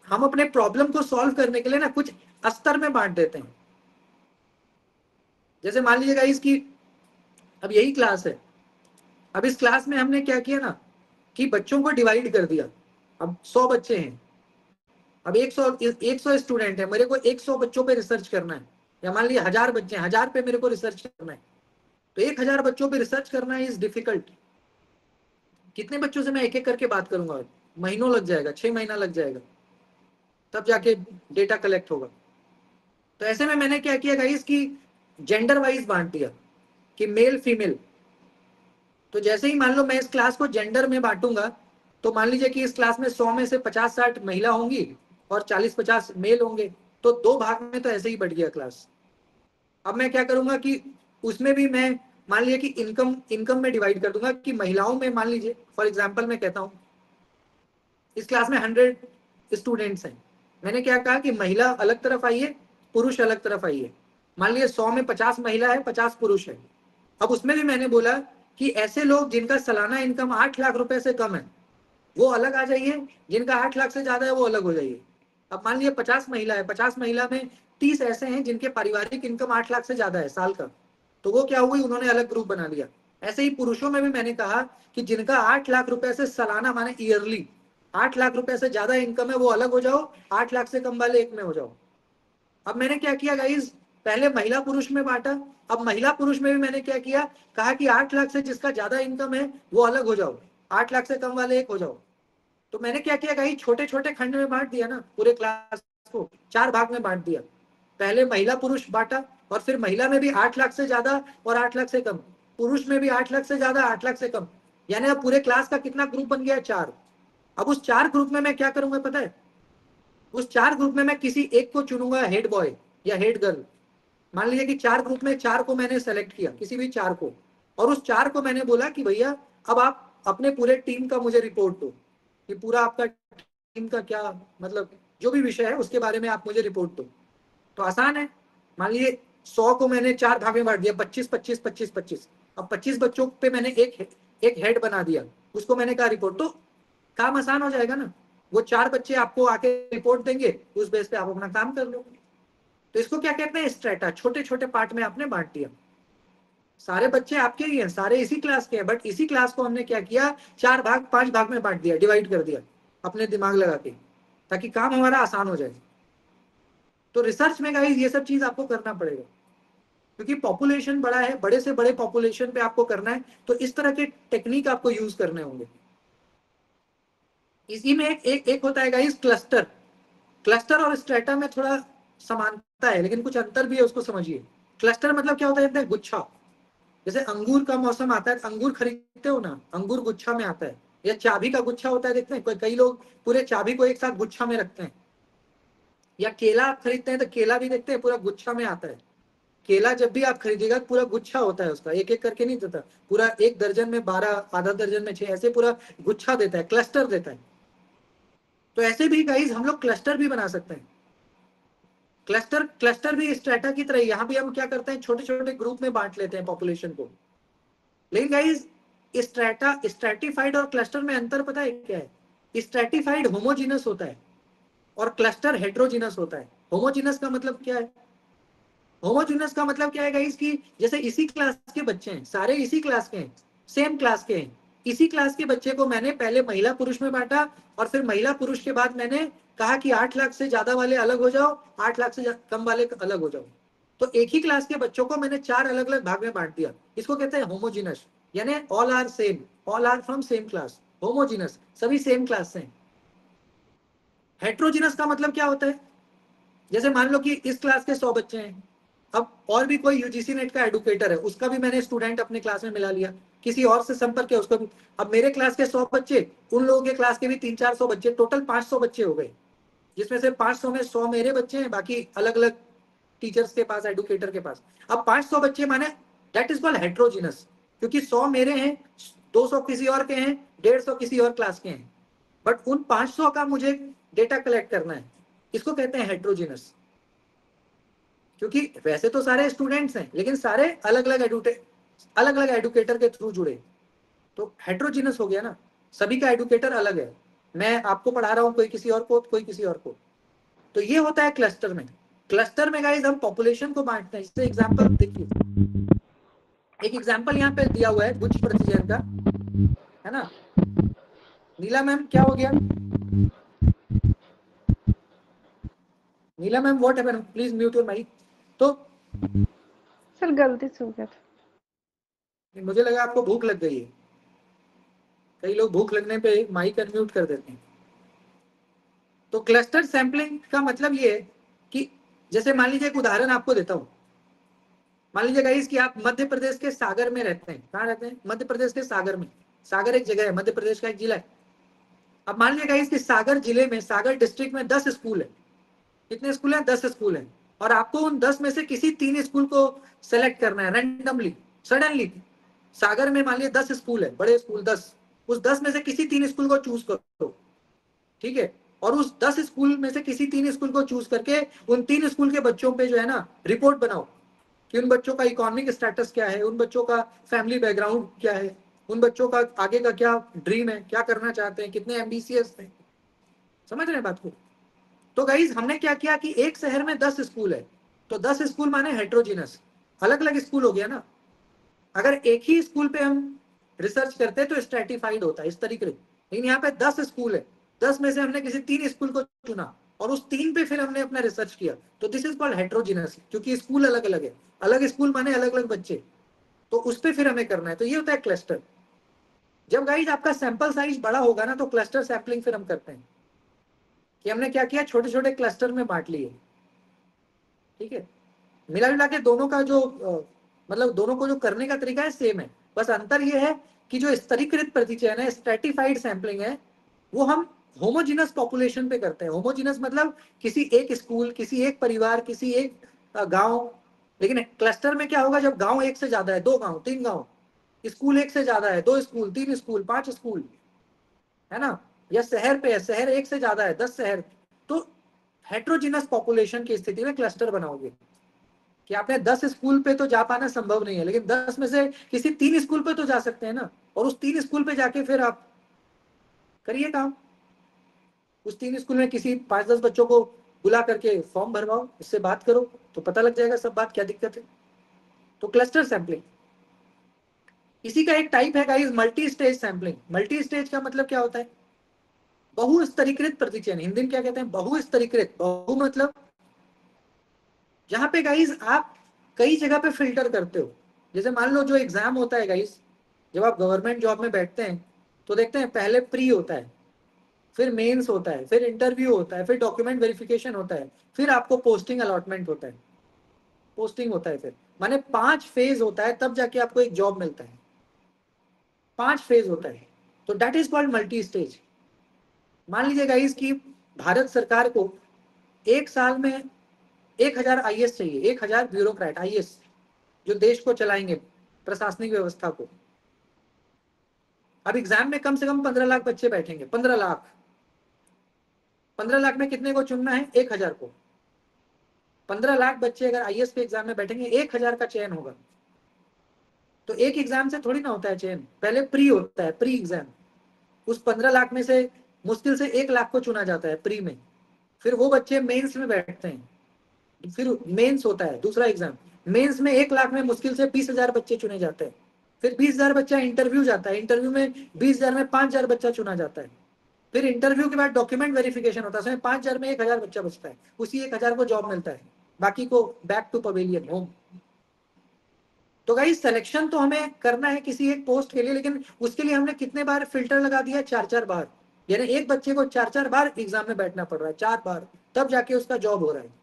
हम अपने प्रॉब्लम को सॉल्व करने के लिए ना कुछ स्तर में बांट देते हैं। जैसे मान लीजिए गाइस कि अब यही क्लास है, अब इस क्लास में हमने क्या किया ना कि बच्चों को डिवाइड कर दिया। अब 100 बच्चे हैं, अब 100 स्टूडेंट है, मेरे को 100 बच्चों पे रिसर्च करना है। या मान लीजिए 1000 बच्चे हैं, 1000 पे मेरे को रिसर्च करना है, तो 1000 बच्चों पे रिसर्च करना इज डिफिकल्ट। कितने बच्चों से मैं एक एक करके बात करूंगा, महीनों लग जाएगा, 6 महीना लग जाएगा, तब जाके डेटा कलेक्ट होगा। तो ऐसे में मैंने क्या किया गाइस कि जेंडर वाइज बांट दिया कि मेल फीमेल। तो जैसे ही मान लो मैं इस क्लास को जेंडर में बांटूंगा, तो मान लीजिए कि इस क्लास में 100 में से 50-60 महिला होंगी और 40-50 मेल होंगे, तो 2 भाग में तो ऐसे ही बढ़ गया क्लास। अब मैं क्या करूंगा कि उसमें भी मैं मान लीजिए कि इनकम इनकम में डिवाइड कर दूंगा कि महिलाओं में मान लीजिए फॉर एग्जांपल मैं कहता हूं इस क्लास में 100 स्टूडेंट्स हैं, मैंने क्या कहा कि महिला अलग तरफ आइए, पुरुष अलग तरफ आइए। मान लीजिए 100 में 50 महिला है, 50 पुरुष है। अब उसमें भी मैंने बोला कि ऐसे लोग जिनका सालाना इनकम 8 लाख रुपए से कम है वो अलग आ जाइए, जिनका 8 लाख से ज्यादा है वो अलग हो जाइए। अब मान लीजिए 50 महिला है, 50 महिला में 30 ऐसे हैं जिनके पारिवारिक इनकम 8 लाख से ज्यादा है साल का, तो वो क्या हुई, उन्होंने अलग ग्रुप बना लिया। ऐसे ही पुरुषों में भी मैंने कहा कि जिनका 8 लाख रुपए से सालाना माने ईयरली 8 लाख रुपए से ज्यादा इनकम है वो अलग हो जाओ, 8 लाख से कम वाले एक में हो जाओ। अब मैंने क्या किया गाइज, पहले महिला पुरुष में बांटा। अब महिला पुरुष में भी मैंने क्या किया, कहा कि 8 लाख से जिसका ज्यादा इनकम है वो अलग हो जाओ, 8 लाख से कम वाले एक हो जाओ। तो मैंने क्या किया गाइज, छोटे छोटे खंड में बांट दिया ना, पूरे क्लास को 4 भाग में बांट दिया। पहले महिला पुरुष बांटा, और फिर महिला में भी 8 लाख से ज्यादा और 8 लाख से कम, पुरुष में भी 8 लाख से ज्यादा 8 लाख से कम। यानी अब पूरे क्लास का कितना ग्रुप बन गया, 4। अब उस 4 ग्रुप में मैं क्या करूंगा पता है, उस 4 ग्रुप में मैं किसी एक को चुनूंगा हेड बॉय या हेड गर्ल। मान लीजिए कि 4 ग्रुप में 4 को मैंने सेलेक्ट किया, किसी भी 4 को, और उस 4 को मैंने बोला कि भैया अब आप अपने पूरे टीम का मुझे रिपोर्ट दो, कि पूरा आपका टीम का क्या मतलब जो भी विषय है उसके बारे में आप मुझे रिपोर्ट दो। तो आसान है, मान लीजिए 100 को मैंने 4 भाग में बांट दिया, 25 25 25 25। अब 25 बच्चों पे मैंने एक हेड बना दिया, उसको मैंने कहा रिपोर्ट, तो काम आसान हो जाएगा ना। वो 4 बच्चे आपको आके रिपोर्ट देंगे, उस बेस पे आप अपना काम कर लो। तो इसको क्या कहते हैं, स्ट्रेटा। छोटे छोटे पार्ट में आपने बांट दिया, सारे बच्चे आपके ही हैं, सारे इसी क्लास के हैं, बट इसी क्लास को हमने क्या किया, 4 भाग 5 भाग में बांट दिया, डिवाइड कर दिया अपने दिमाग लगा के, ताकि काम हमारा आसान हो जाए। तो रिसर्च में गाइस ये सब चीज आपको करना पड़ेगा, क्योंकि पॉपुलेशन बड़ा है, बड़े से बड़े पॉपुलेशन पे आपको करना है, तो इस तरह के टेक्निक आपको यूज करने होंगे। इसी में एक होता है गाइस क्लस्टर। क्लस्टर और स्ट्रेटा में थोड़ा समानता है, लेकिन कुछ अंतर भी है, उसको समझिए। क्लस्टर मतलब क्या होता है, गुच्छा। जैसे अंगूर का मौसम आता है, अंगूर खरीदते हो ना, अंगूर गुच्छा में आता है, या चाबी का गुच्छा होता है, देखते हैं कई लोग पूरे चाबी को एक साथ गुच्छा में रखते हैं। या केला आप खरीदते हैं तो केला भी देखते हैं पूरा गुच्छा में आता है। केला जब भी आप खरीदिएगा पूरा गुच्छा होता है उसका, एक एक करके नहीं देता, पूरा 1 दर्जन में 12, आधा दर्जन में 6, ऐसे पूरा गुच्छा देता है, क्लस्टर देता है। तो ऐसे भी गाइस हम लोग क्लस्टर भी बना सकते हैं। क्लस्टर भी स्ट्रेटा की तरह, यहाँ भी हम क्या करते हैं, छोटे छोटे ग्रुप में बांट लेते हैं पॉपुलेशन को। लेकिन गाइस स्ट्रेटिफाइड और क्लस्टर में अंतर पता है क्या है? स्ट्रेटिफाइड होमोजीनस होता है और क्लस्टर हेट्रोजीनस होता है। होमोजीनस का मतलब क्या है? होमोजीनस का मतलब क्या है गाइस, कि जैसे इसी क्लास के बच्चे हैं, सारे इसी क्लास के हैं, सेम क्लास के हैं, इसी क्लास के बच्चे को मैंने पहले महिला पुरुष में बांटा, और फिर महिला पुरुष के बाद मैंने कहा कि 8 लाख से ज्यादा वाले अलग हो जाओ, 8 लाख से कम वाले अलग हो जाओ। तो एक ही क्लास के बच्चों को मैंने 4 अलग अलग भाग में बांट दिया, इसको कहते हैं होमोजीनस। यानी all are same, all are from same class, homogeneous, सभी सेम क्लास से हैं। हेट्रोजीनस का मतलब क्या होता है? जैसे मान लो कि इस क्लास के 100 बच्चे हैं, अब और भी कोई यूजीसी नेट का एडुकेटर है, उसका भी मैंने स्टूडेंट अपने क्लास में मिला लिया, किसी और से संपर्क किया, उसको भी। अब मेरे क्लास के 100 बच्चे, उन लोगों के क्लास के भी 300-400 बच्चे, टोटल 500 बच्चे हो गए, जिसमें से 500 में 100 मेरे बच्चे हैं, बाकी अलग अलग टीचर्स के पास, एडुकेटर के पास। अब 500 बच्चे माने दैट इज कॉल्ड हेट्रोजीनस, क्योंकि 100 मेरे हैं, 200 किसी और के हैं, 150 किसी और क्लास के हैं, बट उन 500 का मुझे डेटा कलेक्ट करना है, इसको कहते हैं हेट्रोजीनस। क्योंकि वैसे तो सारे स्टूडेंट्स हैं, लेकिन सारे अलग अलग एडुकेटर के थ्रू जुड़े, तो हेट्रोजीनस हो गया ना, सभी का एडुकेटर अलग है, मैं आपको पढ़ा रहा हूँ, कोई किसी और को, कोई किसी और को। तो ये होता है क्लस्टर में। क्लस्टर में गाइस हम पॉपुलेशन को बांटते हैं। इससे एग्जांपल देखिए, एक एग्जांपल यहाँ पे दिया हुआ है गुच्छ प्रतिचयन का, है ना। नीला मैम क्या हो गया? Neela ma'am what happened, please mute your mic. तो सर गलती से हो गया था। मुझे लगा आपको भूख लग गई है, कई लोग भूख लगने पे माइक अनम्यूट कर देते हैं। तो क्लस्टर सैंपलिंग का मतलब ये है कि जैसे मान लीजिए एक उदाहरण आपको देता हूँ। मान लीजिए गाइस कि आप मध्य प्रदेश के सागर में रहते हैं। कहाँ रहते हैं? मध्य प्रदेश के सागर में। सागर एक जगह है, मध्य प्रदेश का एक जिला है। अब मान लीजिए गाइस कि सागर जिले में, सागर डिस्ट्रिक्ट में 10 स्कूल है। कितने स्कूल हैं? 10 स्कूल हैं। और आपको उन 10 में से किसी 3 स्कूल को सेलेक्ट करना है रैंडमली, सडनली। सागर में मान लीजिए 10 स्कूल है, बड़े स्कूल 10, उस 10 में से किसी 3 स्कूल को चूज करो, ठीक है। और उस 10 स्कूल में से किसी 3 स्कूल को चूज करके उन 3 स्कूल के बच्चों पे जो है ना रिपोर्ट बनाओ, कि उन बच्चों का इकोनॉमिक स्टेटस क्या है, उन बच्चों का फैमिली बैकग्राउंड क्या है, उन बच्चों का आगे का क्या ड्रीम है, क्या करना चाहते हैं, कितने एम्बिशियस हैं। समझ रहे हैं बात को? तो गाइज हमने क्या किया कि एक शहर में 10 स्कूल है, तो 10 स्कूल माने हेट्रोजीनस, अलग अलग स्कूल हो गया ना। अगर एक ही स्कूल पे हम रिसर्च करते हैं तो स्ट्रेटिफाइड होता है इस तरीके से, लेकिन यहाँ पे 10 स्कूल है, 10 में से हमने किसी 3 स्कूल को चुना और उस 3 पे फिर हमने अपना रिसर्च किया, तो दिस इज कॉल्ड हेट्रोजीनस, क्योंकि स्कूल अलग अलग है, अलग स्कूल माने अलग अलग बच्चे, तो उस पर फिर हमें करना है। तो ये होता है क्लस्टर। जब गाइज आपका सैंपल साइज बड़ा होगा ना, तो क्लस्टर सैंपलिंग फिर हम करते हैं, कि हमने क्या किया, छोटे छोटे क्लस्टर में बांट लिए, ठीक है। मिला जुला के दोनों का जो मतलब दोनों को जो करने का तरीका है सेम है, बस अंतर ये है कि जो स्तरीकृत प्रतिचयन है, स्ट्रेटिफाइड सैंपलिंग है, वो हम होमोजीनस पॉपुलेशन पे करते हैं। होमोजीनस मतलब किसी एक स्कूल, किसी एक परिवार, किसी एक गांव। लेकिन क्लस्टर में क्या होगा, जब गांव एक से ज्यादा है, 2 गांव 3 गांव, स्कूल एक से ज्यादा है, 2 स्कूल 3 स्कूल 5 स्कूल, है ना। या शहर पे है, शहर एक से ज्यादा है, 10 शहर, तो हेट्रोजीनस पॉपुलेशन की स्थिति में क्लस्टर बनाओगे। कि आपने 10 स्कूल पे तो जा पाना संभव नहीं है, लेकिन 10 में से किसी 3 स्कूल पे तो जा सकते हैं ना, और उस 3 स्कूल पे जाके फिर आप करिए काम। उस 3 स्कूल में किसी 5-10 बच्चों को बुला करके फॉर्म भरवाओ, इससे बात करो तो पता लग जाएगा सब बात, क्या दिक्कत है। तो क्लस्टर सैंपलिंग इसी का एक टाइप है guys, multi stage sampling. Multi stage का मतलब क्या होता है? बहुस्तरीकृत प्रतिचयन, हिंदी में क्या कहते हैं? बहुस्तरीकृत। बहु मतलब जहां पे गाइस आप कई जगह पे फिल्टर करते हो। जैसे मान लो जो एग्जाम होता है गाइस, जब आप गवर्नमेंट जॉब में बैठते हैं तो देखते हैं पहले प्री होता है, फिर मेंस होता है, फिर इंटरव्यू होता है, फिर डॉक्यूमेंट वेरिफिकेशन होता है, फिर आपको पोस्टिंग अलॉटमेंट होता है, पोस्टिंग होता है। फिर माने 5 फेज होता है, तब जाके आपको एक जॉब मिलता है। 5 फेज होता है, तो that is called multi stage. मान लीजिए गाइस कि भारत सरकार को एक साल में 1000 आईएएस चाहिए, 1000 ब्यूरोक्रेट आईएएस जो देश को चलाएंगे, प्रशासनिक व्यवस्था को। अब एग्जाम में कम से कम 15 लाख बच्चे बैठेंगे, 15 लाख। 15 लाख में कितने को चुनना है? 1000 को। 15 लाख बच्चे अगर आईएएस के एग्जाम में बैठेंगे, 1000 का चयन होगा। तो एक एग्जाम से थोड़ी ना होता है चयन, पहले प्री होता है, प्री एग्जाम। उस 15 लाख में से मुश्किल से 1 लाख को चुना जाता है प्री में, फिर वो बच्चे मेंस में बैठते हैं, फिर मेंस होता है दूसरा एग्जाम। मेंस में 1 लाख में मुश्किल से 20,000 बच्चे चुने जाते हैं, फिर 20,000 बच्चा इंटरव्यू जाता है, इंटरव्यू में 20,000 में 5,000 बच्चा चुना जाता है, फिर इंटरव्यू के बाद डॉक्यूमेंट वेरिफिकेशन होता है, उसमें 5,000 में 1,000 बच्चा बचता है, उसी 1,000 को जॉब मिलता है, बाकी को बैक टू पवेलियन होम। तो गाइस सिलेक्शन तो हमें करना है किसी एक पोस्ट के लिए, लेकिन उसके लिए हमने कितने बार फिल्टर लगा दिया? 4-4 बार। यानी एक बच्चे को 4-4 बार एग्जाम में बैठना पड़ रहा है, 4 बार, तब जाके उसका जॉब हो रहा है।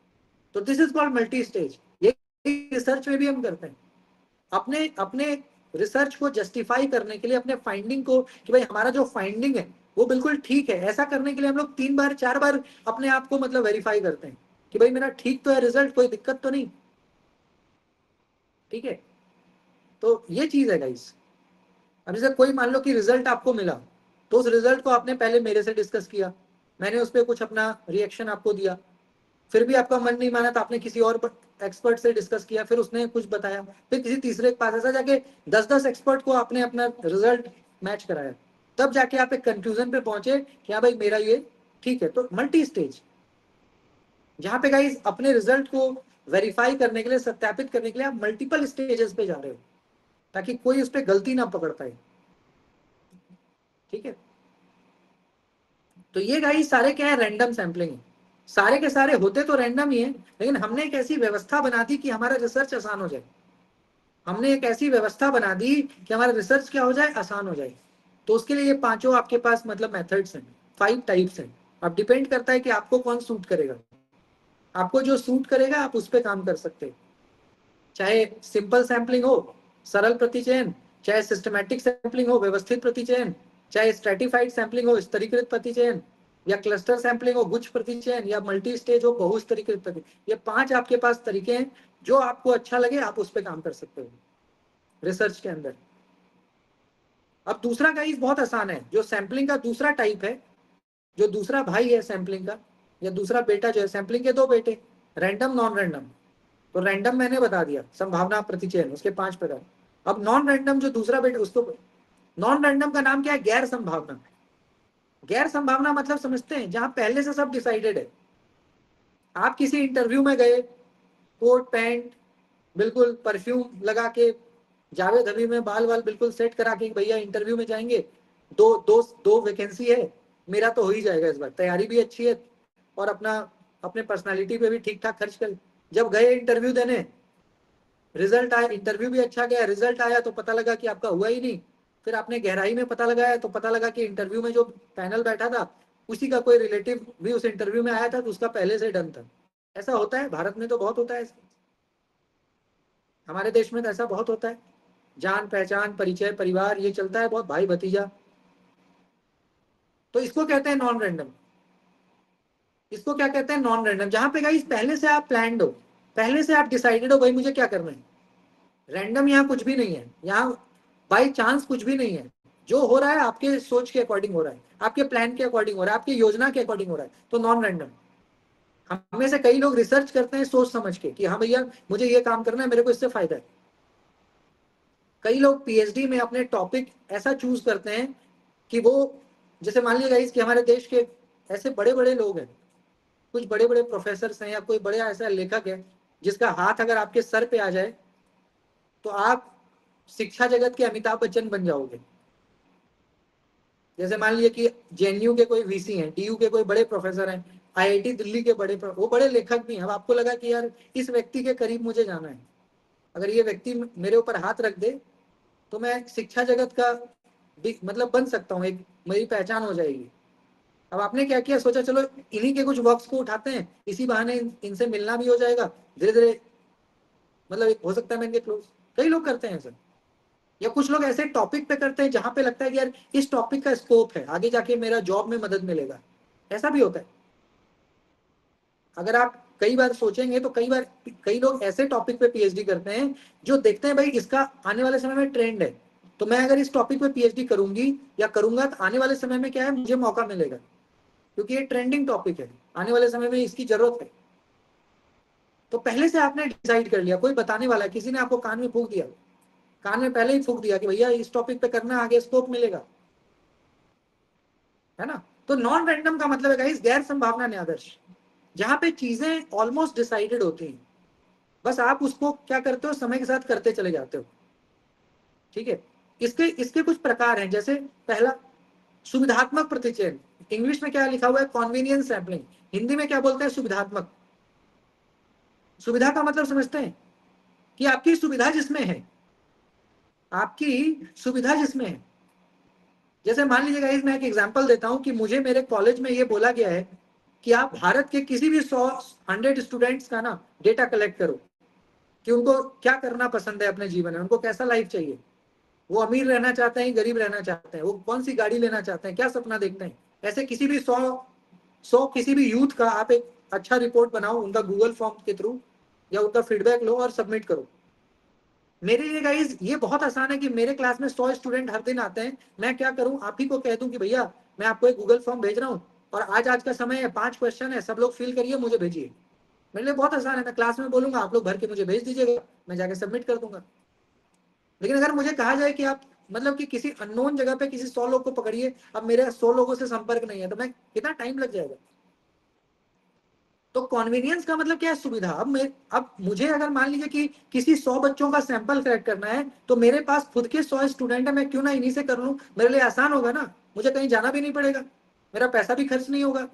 तो this is called multi stage. ये रिसर्च में भी हम करते हैं। अपने अपने रिसर्च को जस्टिफाई करने के लिए, अपने फाइंडिंग को कि भाई हमारा जो फाइंडिंग है वो बिल्कुल ठीक है, ऐसा करने के लिए हम लोग 3 बार 4 बार अपने आप को मतलब वेरीफाई करते हैं कि भाई मेरा ठीक तो है रिजल्ट, कोई दिक्कत तो नहीं। ठीक है, तो ये चीज है गाइस। अब जैसे कोई मान लो कि रिजल्ट आपको मिला, तो उस रिजल्ट को आपने पहले मेरे से डिस्कस किया, मैंने उस पर कुछ अपना रिएक्शन आपको दिया, फिर भी आपका मन नहीं माना तो आपने किसी और एक्सपर्ट से डिस्कस किया, फिर उसने कुछ बताया, फिर किसी तीसरे के पास, ऐसा जाके 10-10 एक्सपर्ट को आपने अपना रिजल्ट मैच कराया, तब जाके आप एक कंक्लूजन पे पहुंचे कि हाँ भाई मेरा ये ठीक है। तो मल्टी स्टेज, जहां पे गाइस अपने रिजल्ट को वेरीफाई करने के लिए, सत्यापित करने के लिए आप मल्टीपल स्टेजेस पे जा रहे हो, ताकि कोई उस पर गलती ना पकड़ पाए। ठीक है, तो ये गाइस सारे क्या है? रैंडम सैंपलिंग है। सारे के सारे होते तो रैंडम ही है, लेकिन हमने एक ऐसी व्यवस्था बना दी कि हमारा रिसर्च आसान हो जाए। हमने एक ऐसी व्यवस्था बना दी कि हमारा रिसर्च क्या हो जाए? आसान हो जाए। तो उसके लिए ये 5 आपके पास मतलब मेथड्स हैं, 5 टाइप्स हैं। अब डिपेंड करता है कि आपको कौन सूट करेगा। आपको जो सूट करेगा आप उस पर काम कर सकते हैं, चाहे सिंपल सैंपलिंग हो, सरल प्रतिचयन, चाहे सिस्टमैटिक सैंपलिंग हो, व्यवस्थित प्रतिचयन, चाहे स्ट्रेटिफाइड सैंपलिंग हो, स्तरीकृत प्रतिचयन, या क्लस्टर सैंपलिंग हो, गुच्छ प्रतिचयन, या मल्टी स्टेज हो, बहुस्तरीकृत प्रतिचयन। ये 5 आपके पास तरीके हैं, जो आपको अच्छा लगे आप उस पर काम कर सकते हो रिसर्च के अंदर। अब दूसरा गाइस बहुत आसान है, जो सैंपलिंग का दूसरा टाइप है, जो दूसरा भाई है सैंपलिंग का, या दूसरा बेटा जो है सैंपलिंग के 2 बेटे, रैंडम नॉन रैंडम। तो रैंडम मैंने बता दिया, संभावना प्रतिचयन, उसके 5 प्रकार। अब नॉन रैंडम जो दूसरा बेटा, उसको नॉन रैंडम का नाम क्या है? गैर संभावना। गैर संभावना मतलब समझते हैं, जहां पहले से सब डिसाइडेड है। आप किसी इंटरव्यू में गए, कोट पैंट, बिल्कुल परफ्यूम लगा के, जावेद हबीब में बाल वाल बिल्कुल सेट करा के, भैया इंटरव्यू में जाएंगे, दो वैकेंसी है, मेरा तो हो ही जाएगा इस बार, तैयारी भी अच्छी है और अपना अपने पर्सनालिटी पे भी ठीक ठाक खर्च कर। जब गए इंटरव्यू देने, रिजल्ट आया, इंटरव्यू भी अच्छा गया, रिजल्ट आया तो पता लगा कि आपका हुआ ही नहीं। फिर आपने गहराई में पता लगाया तो पता लगा कि इंटरव्यू में जो पैनल बैठा था उसी का कोई रिलेटिव भी उस इंटरव्यू में आया था, तो उसका पहले से डन था। ऐसा होता है, भारत में तो बहुत होता है, हमारे देश में तो ऐसा बहुत होता है। जान पहचान परिचय परिवार ये चलता है बहुत, भाई भतीजा। तो इसको कहते हैं नॉन रैंडम। इसको क्या कहते हैं? नॉन रैंडम, जहां पे गाइस पहले से आप प्लान्ड हो, पहले से आप डिसाइडेड हो भाई मुझे क्या करना है। रैंडम यहाँ कुछ भी नहीं है, यहाँ बाई चांस कुछ भी नहीं है। जो हो रहा है आपके सोच के अकॉर्डिंग हो रहा है, आपके प्लान के अकॉर्डिंग हो रहा है, आपकी योजना के अकॉर्डिंग हो रहा है, तो नॉन रैंडम। हम में से कई लोग रिसर्च करते हैं सोच समझ के कि हाँ भैया मुझे ये काम करना है, मेरे को इससे फायदा है। कई लोग पीएचडी में अपने टॉपिक ऐसा चूज करते हैं कि वो, जैसे मान लीजिए गाइस कि हमारे देश के ऐसे बड़े बड़े लोग हैं, कुछ बड़े बड़े प्रोफेसर हैं या कोई बड़े ऐसा लेखक है जिसका हाथ अगर आपके सर पे आ जाए तो आप शिक्षा जगत के अमिताभ बच्चन बन जाओगे। जैसे मान लीजिए कि जेएनयू के कोई वीसी हैं, डीयू के कोई बड़े प्रोफेसर हैं, आईआईटी दिल्ली के वो बड़े लेखक भी हैं। अब आपको लगा कि यार इस व्यक्ति के करीब मुझे जाना है, अगर ये व्यक्ति मेरे ऊपर हाथ रख दे तो मैं शिक्षा जगत का मतलब बन सकता हूँ, एक मेरी पहचान हो जाएगी। अब आपने क्या किया, सोचा चलो इन्हीं के कुछ वर्क्स को उठाते हैं, इसी बहाने इनसे मिलना भी हो जाएगा, धीरे धीरे मतलब हो सकता है मैं इनके क्लोज। कई लोग करते हैं सर, या कुछ लोग ऐसे टॉपिक पे करते हैं जहां पे लगता है कि यार इस टॉपिक का स्कोप है, आगे जाके मेरा जॉब में मदद मिलेगा, ऐसा भी होता है। अगर आप कई बार सोचेंगे तो कई बार कई लोग ऐसे टॉपिक पे पीएचडी करते हैं जो देखते हैं भाई इसका आने वाले समय में ट्रेंड है, तो मैं अगर इस टॉपिक पे पीएचडी करूंगी या करूंगा तो आने वाले समय में क्या है, मुझे मौका मिलेगा, क्योंकि ये ट्रेंडिंग टॉपिक है, आने वाले समय में इसकी जरूरत है। तो पहले से आपने डिसाइड कर लिया, कोई बताने वाला है, किसी ने आपको कान में फूंक दिया, कान में पहले ही फूंक दिया कि भैया इस टॉपिक पे करना, आगे स्कोप मिलेगा, है ना। तो नॉन रैंडम का मतलब है गाइस गैर संभावना न्यायादर्श, जहां पे चीजें ऑलमोस्ट डिसाइडेड होती हैं, बस आप उसको क्या करते हो, समय के साथ करते चले जाते हो। ठीक है, इसके इसके कुछ प्रकार हैं। जैसे पहला, सुविधात्मक प्रतिचयन। इंग्लिश में क्या लिखा हुआ है, कॉन्वीनियंस सैम्पलिंग। हिंदी में क्या बोलते हैं, सुविधात्मक। सुविधा का मतलब समझते हैं कि आपकी सुविधा जिसमें है, आपकी सुविधा जिसमें है। जैसे मान लीजिएगा, मैं एक एग्जांपल देता हूं कि मुझे मेरे कॉलेज में ये बोला गया है कि आप भारत के किसी भी 100 स्टूडेंट्स का ना डेटा कलेक्ट करो कि उनको क्या करना पसंद है अपने जीवन में, उनको कैसा लाइफ चाहिए, वो अमीर रहना चाहते हैं, गरीब रहना चाहते हैं, वो कौन सी गाड़ी लेना चाहते हैं, क्या सपना देखते हैं। ऐसे किसी भी 100 किसी भी यूथ का आप एक अच्छा रिपोर्ट बनाओ उनका गूगल फॉर्म के थ्रू, या उनका फीडबैक लो और सबमिट करो। मेरे लिए गाइज ये बहुत आसान है कि मेरे क्लास में 100 स्टूडेंट हर दिन आते हैं, मैं क्या करूं, आप ही को कह दूं कि भैया मैं आपको एक गूगल फॉर्म भेज रहा हूं और आज का समय है, 5 क्वेश्चन है, सब लोग फिल करिए, मुझे भेजिए। मेरे लिए बहुत आसान है, मैं क्लास में बोलूंगा, आप लोग भर के मुझे भेज दीजिएगा, मैं जाके सबमिट कर दूंगा। लेकिन अगर मुझे कहा जाए कि आप मतलब कि किसी अननोन जगह पे किसी 100 लोग को पकड़िए, अब मेरे 100 लोगों से संपर्क नहीं है, तो मैं कितना टाइम लग जाएगा। तो कॉन्वीनियंस का मतलब क्या है, सुविधा। अब मुझे अगर मान लीजिए कि किसी 100 बच्चों का सैंपल कलेक्ट करना है, तो मेरे पास खुद के 100 स्टूडेंट है, मैं क्यों ना इन्हीं से कर लूं, मेरे लिए आसान होगा ना, मुझे कहीं जाना भी नहीं पड़ेगा, मेरा पैसा भी खर्च नहीं होगा,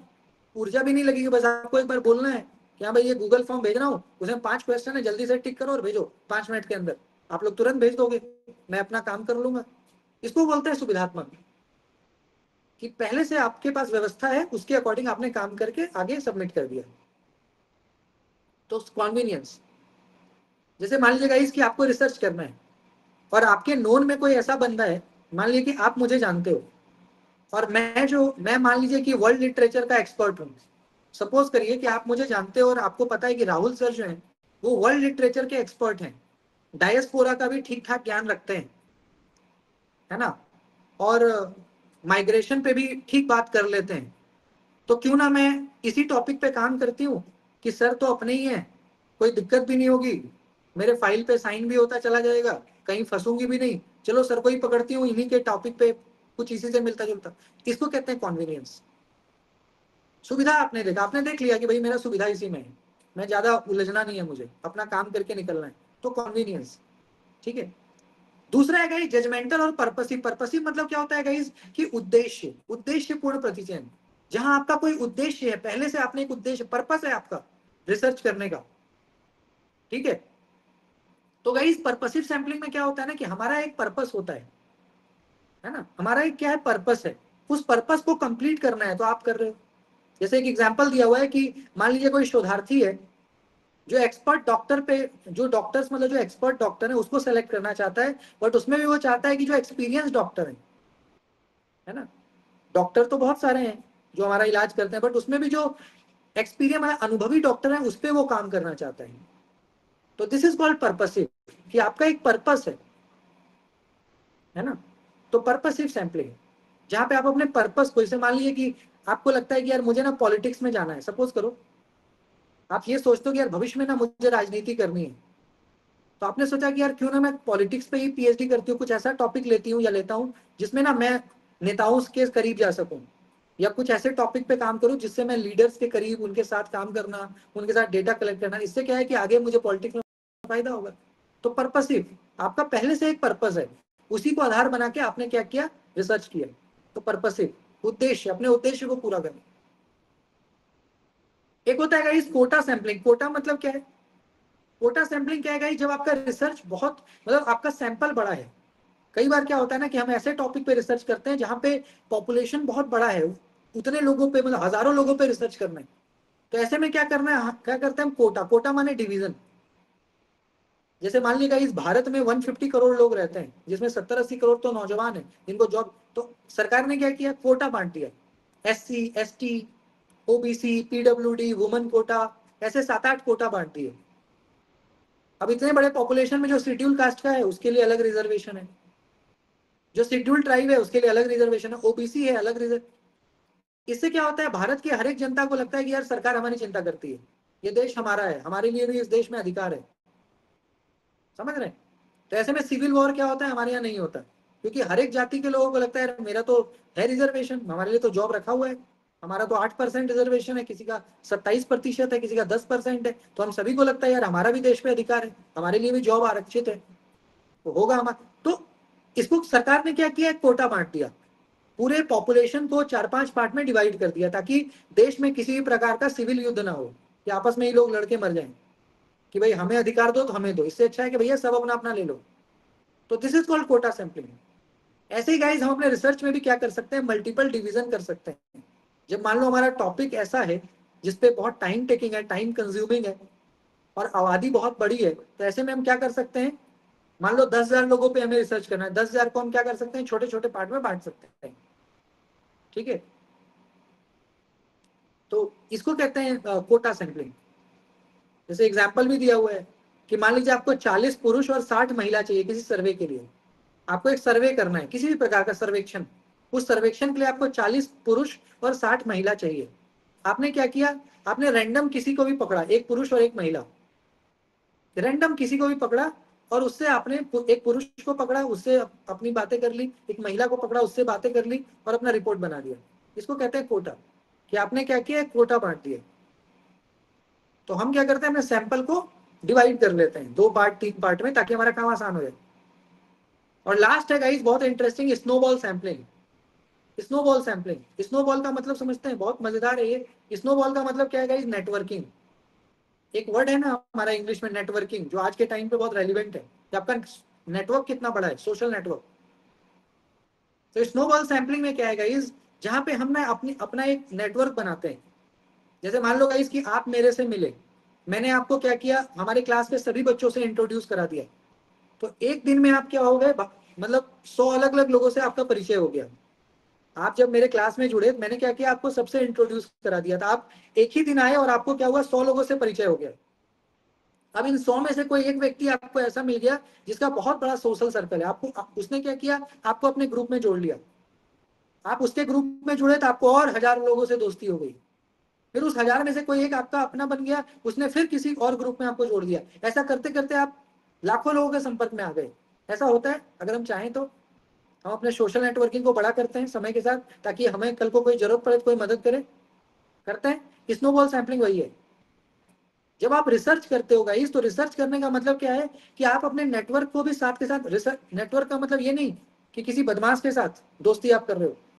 ऊर्जा भी नहीं लगेगी, बस आपको एक बार बोलना है कि हाँ भाई ये गूगल फॉर्म भेज रहा हूँ, उसमें 5 क्वेश्चन है, जल्दी से टिक करो और भेजो, 5 मिनट के अंदर आप लोग तुरंत भेज दोगे, मैं अपना काम कर लूंगा। इसको बोलते हैं सुविधात्मक, कि पहले से आपके पास व्यवस्था है, उसके अकॉर्डिंग आपने काम करके आगे सबमिट कर दिया। तो कॉन्वीनियंस, जैसे मान लीजिएगा इसकी आपको रिसर्च करना है और आपके नोन में कोई ऐसा बंदा है, मान लीजिए कि आप मुझे जानते हो और मैं मान लीजिए कि वर्ल्ड लिटरेचर का एक्सपर्ट हूँ। सपोज करिए कि आप मुझे जानते हो और आपको पता है कि राहुल सर जो हैं वो वर्ल्ड लिटरेचर के एक्सपर्ट हैं, डायस्पोरा का भी ठीक ठाक ज्ञान रखते हैं, है ना, और माइग्रेशन पे भी ठीक बात कर लेते हैं। तो क्यों ना मैं इसी टॉपिक पे काम करती हूँ कि सर तो अपने ही हैं, कोई दिक्कत भी नहीं होगी, मेरे फाइल पे साइन भी होता चला जाएगा, कहीं फंसूंगी भी नहीं, चलो सर को ही पकड़ती हूँ, इन्हीं के टॉपिक पे कुछ इसी से मिलता जुलता। इसको कहते हैं कॉन्वीनियंस। सुविधा आपने देखा, आपने देख लिया कि भाई मेरा सुविधा इसी में है, मैं ज्यादा उलझना नहीं है, मुझे अपना काम करके निकलना है, तो कॉन्वीनियंस। ठीक है। दूसरा है गाइस जजमेंटल और पर्पसिव। पर्पसिव मतलब क्या होता है गाइस, कि उद्देश्यपूर्ण प्रतिचयन, जहां आपका कोई उद्देश्य है, पहले से आपने एक उद्देश्य, पर्पस है आपका रिसर्च करने का। ठीक है। तो गाइस पर्पसिव सैंपलिंग में क्या होता है ना, कि हमारा एक पर्पस होता है ना, हमारा एक क्या है, पर्पस है, उस पर्पस को कंप्लीट करना है तो आप कर रहे हो। जैसे एक एग्जांपल दिया हुआ है कि मान लीजिए कोई शोधार्थी है जो एक्सपर्ट डॉक्टर पे, जो डॉक्टर्स मतलब जो एक्सपर्ट डॉक्टर है उसको सेलेक्ट करना चाहता है, बट उसमें भी वो चाहता है कि जो एक्सपीरियंस डॉक्टर है ना, डॉक्टर तो बहुत सारे हैं जो हमारा इलाज करते हैं, बट उसमें भी जो एक्सपीरियंस अनुभवी डॉक्टर है उस पर वो काम करना चाहता है। तो दिस इज कॉल्ड पर्पसिव, कि आपका एक पर्पस है ना। तो पर्पसिव सैंपलिंग, जहां पे आप अपने पर्पस को, जैसे मान लीजिए कि आपको लगता है कि यार मुझे ना पॉलिटिक्स में जाना है, सपोज करो, आप ये सोचते हो कि यार भविष्य में ना मुझे राजनीति करनी है, तो आपने सोचा कि यार क्यों ना मैं पॉलिटिक्स पे ही पीएचडी करती हूँ, कुछ ऐसा टॉपिक लेती हूँ या लेता हूँ जिसमें ना मैं नेताओं के करीब जा सकूं, या कुछ ऐसे टॉपिक पे काम करूं जिससे मैं लीडर्स के करीब, उनके साथ काम करना, उनके साथ डेटा कलेक्ट करना, इससे क्या है कि आगे मुझे पॉलिटिक्स में फायदा होगा। तो पर्पसिव, आपका पहले से एक पर्पस है, उसी को आधार बना के आपने क्या किया, रिसर्च किया। तो पर्पसिव, उद्देश्य, अपने उद्देश्य को पूरा करना। एक होता है गाइस कोटा सैंपलिंग। कोटा मतलब क्या है? कोटा सैंपलिंग क्या है गाइस? जब आपका रिसर्च बहुत, मतलब आपका सैंपल बड़ा है। कई बार क्या होता है ना कि हम ऐसे टॉपिक पे रिसर्च करते हैं जहां पे पॉपुलेशन बहुत बड़ा है, उतने लोगों पे, मतलब हजारों लोगों पे रिसर्च करना है। तो ऐसे में क्या करना है, क्या करते हैं हम, कोटा। कोटा माने डिवीजन। जैसे मान लीजिएगा इस भारत में 150 करोड़ लोग रहते हैं, जिसमें 70-80 करोड़ तो नौजवान है जिनको जॉब, तो सरकार ने क्या किया, कोटा बांट दिया। SC ST OBC PWD woman quota, ऐसे 7-8 कोटा बांट दिए। अब इतने बड़े पॉपुलेशन में जो शेड्यूल कास्ट का है उसके लिए अलग रिजर्वेशन है, जो शेड्यूल ट्राइब है उसके लिए अलग रिजर्वेशन है, OBC है अलग रिजर्व। इससे क्या होता है, भारत की हर एक जनता को लगता है कि यार सरकार हमारी चिंता करती है, ये देश हमारा है, हमारे लिए भी इस देश में अधिकार है। समझ रहे हैं? तो ऐसे में सिविल वॉर क्या होता है, हमारे यहाँ नहीं होता, क्योंकि हर एक जाति के लोगों को लगता है मेरा तो है रिजर्वेशन, हमारे लिए तो जॉब रखा हुआ है, हमारा तो 8% रिजर्वेशन है, किसी का 27% है, किसी का 10% है, तो हम सभी को लगता है यार हमारा भी देश पे अधिकार है, हमारे लिए भी जॉब आरक्षित है, तो होगा हमारा। तो इसको सरकार ने क्या किया, कोटा बांट दिया, पूरे पॉपुलेशन को 4-5 पार्ट में डिवाइड कर दिया, ताकि देश में किसी भी प्रकार का सिविल युद्ध ना हो कि आपस में ही लोग लड़के मर जाएं कि भाई हमें अधिकार दो तो हमें दो, इससे अच्छा है कि भैया सब अपना अपना ले लो। तो this is called quota sampling. ऐसे ही गाइज हम अपने रिसर्च में भी क्या कर सकते हैं, मल्टीपल डिवीजन कर सकते हैं। जब मान लो हमारा टॉपिक ऐसा है जिसपे बहुत टाइम टेकिंग है, टाइम कंज्यूमिंग है, और आबादी बहुत बड़ी है, तो ऐसे में हम क्या कर सकते हैं, मान लो 10,000 लोगों पे हमें रिसर्च करना है, 10,000 को हम क्या कर सकते हैं, छोटे छोटे पार्ट में बांट सकते हैं। ठीक है, तो इसको कहते हैं कोटा सैंपलिंग। जैसे एग्जाम्पल भी दिया हुआ है कि मान लीजिए आपको 40 पुरुष और 60 महिला चाहिए किसी सर्वे के लिए। आपको एक सर्वे करना है, किसी भी प्रकार का सर्वेक्षण, उस सर्वेक्षण के लिए आपको 40 पुरुष और 60 महिला चाहिए। आपने क्या किया, आपने रैंडम किसी को भी पकड़ा, एक पुरुष और एक महिला, रैंडम किसी को भी पकड़ा, और उससे आपने एक पुरुष को पकड़ा, उससे अपनी बातें कर ली, एक महिला को पकड़ा, उससे बातें कर ली, और अपना रिपोर्ट बना दिया। इसको कहते हैं कोटा, कि आपने क्या किया, कोटा बांट दिया। तो हम क्या करते हैं, अपने सैंपल को डिवाइड कर लेते हैं 2 पार्ट 3 पार्ट में, ताकि हमारा काम आसान हो जाए। और लास्ट है गाइस बहुत interesting, snowball sampling. Snowball sampling, snowball का मतलब समझते हैं, बहुत मजेदार है ये। स्नोबॉल का मतलब क्या है गाइस, नेटवर्किंग। एक वर्ड है ना हमारा इंग्लिश में नेटवर्किंग, जो आज के टाइम पे बहुत रेलिवेंट है, कि आपका नेटवर्क कितना बड़ा है, सोशल नेटवर्क। तो स्नोबॉल सैंपलिंग में क्या है गाइस, जहां पे हम ना अपना एक नेटवर्क बनाते हैं। जैसे मान लो गाइस कि आप मेरे से मिले, मैंने आपको क्या किया, हमारे क्लास के सभी बच्चों से इंट्रोड्यूस करा दिया, तो एक दिन में आप क्या हो गए, मतलब 100 अलग अलग लोगों से आपका परिचय हो गया। आप जब मेरे क्लास में जुड़े, मैंने क्या किया, आपको सबसे इंट्रोड्यूस करा दिया था, आप एक ही दिन आए और आपको क्या हुआ, 100 लोगों से परिचय हो गया। अब इन 100 में से कोई एक व्यक्ति आपको ऐसा मिल गया जिसका बहुत बड़ा सोशल सर्कल है, आपको उसने क्या किया, आपको अपने ग्रुप में जोड़ लिया। आप उसके ग्रुप में जुड़े तो आपको और हजारों लोगों से दोस्ती हो गई। फिर उस 1000 में से कोई एक आपका अपना बन गया, उसने फिर किसी और ग्रुप में आपको जोड़ दिया। ऐसा करते करते आप लाखों लोगों के संपर्क में आ गए। ऐसा होता है, अगर हम चाहें तो हम अपने सोशल नेटवर्किंग को बड़ा करते हैं समय के साथ, ताकि हमें कल को कोई जरूरत पड़े तो कोई मदद करे, करते हैं। स्नोबॉल सैंपलिंग वही है। जब आप रिसर्च करते हो गाइस, तो रिसर्च करने का मतलब क्या है, कि आप अपने नेटवर्क को भी साथ के साथ, रिसर्च नेटवर्क का मतलब ये नहीं कि किसी बदमाश के साथ दोस्ती आप कर रहे हो,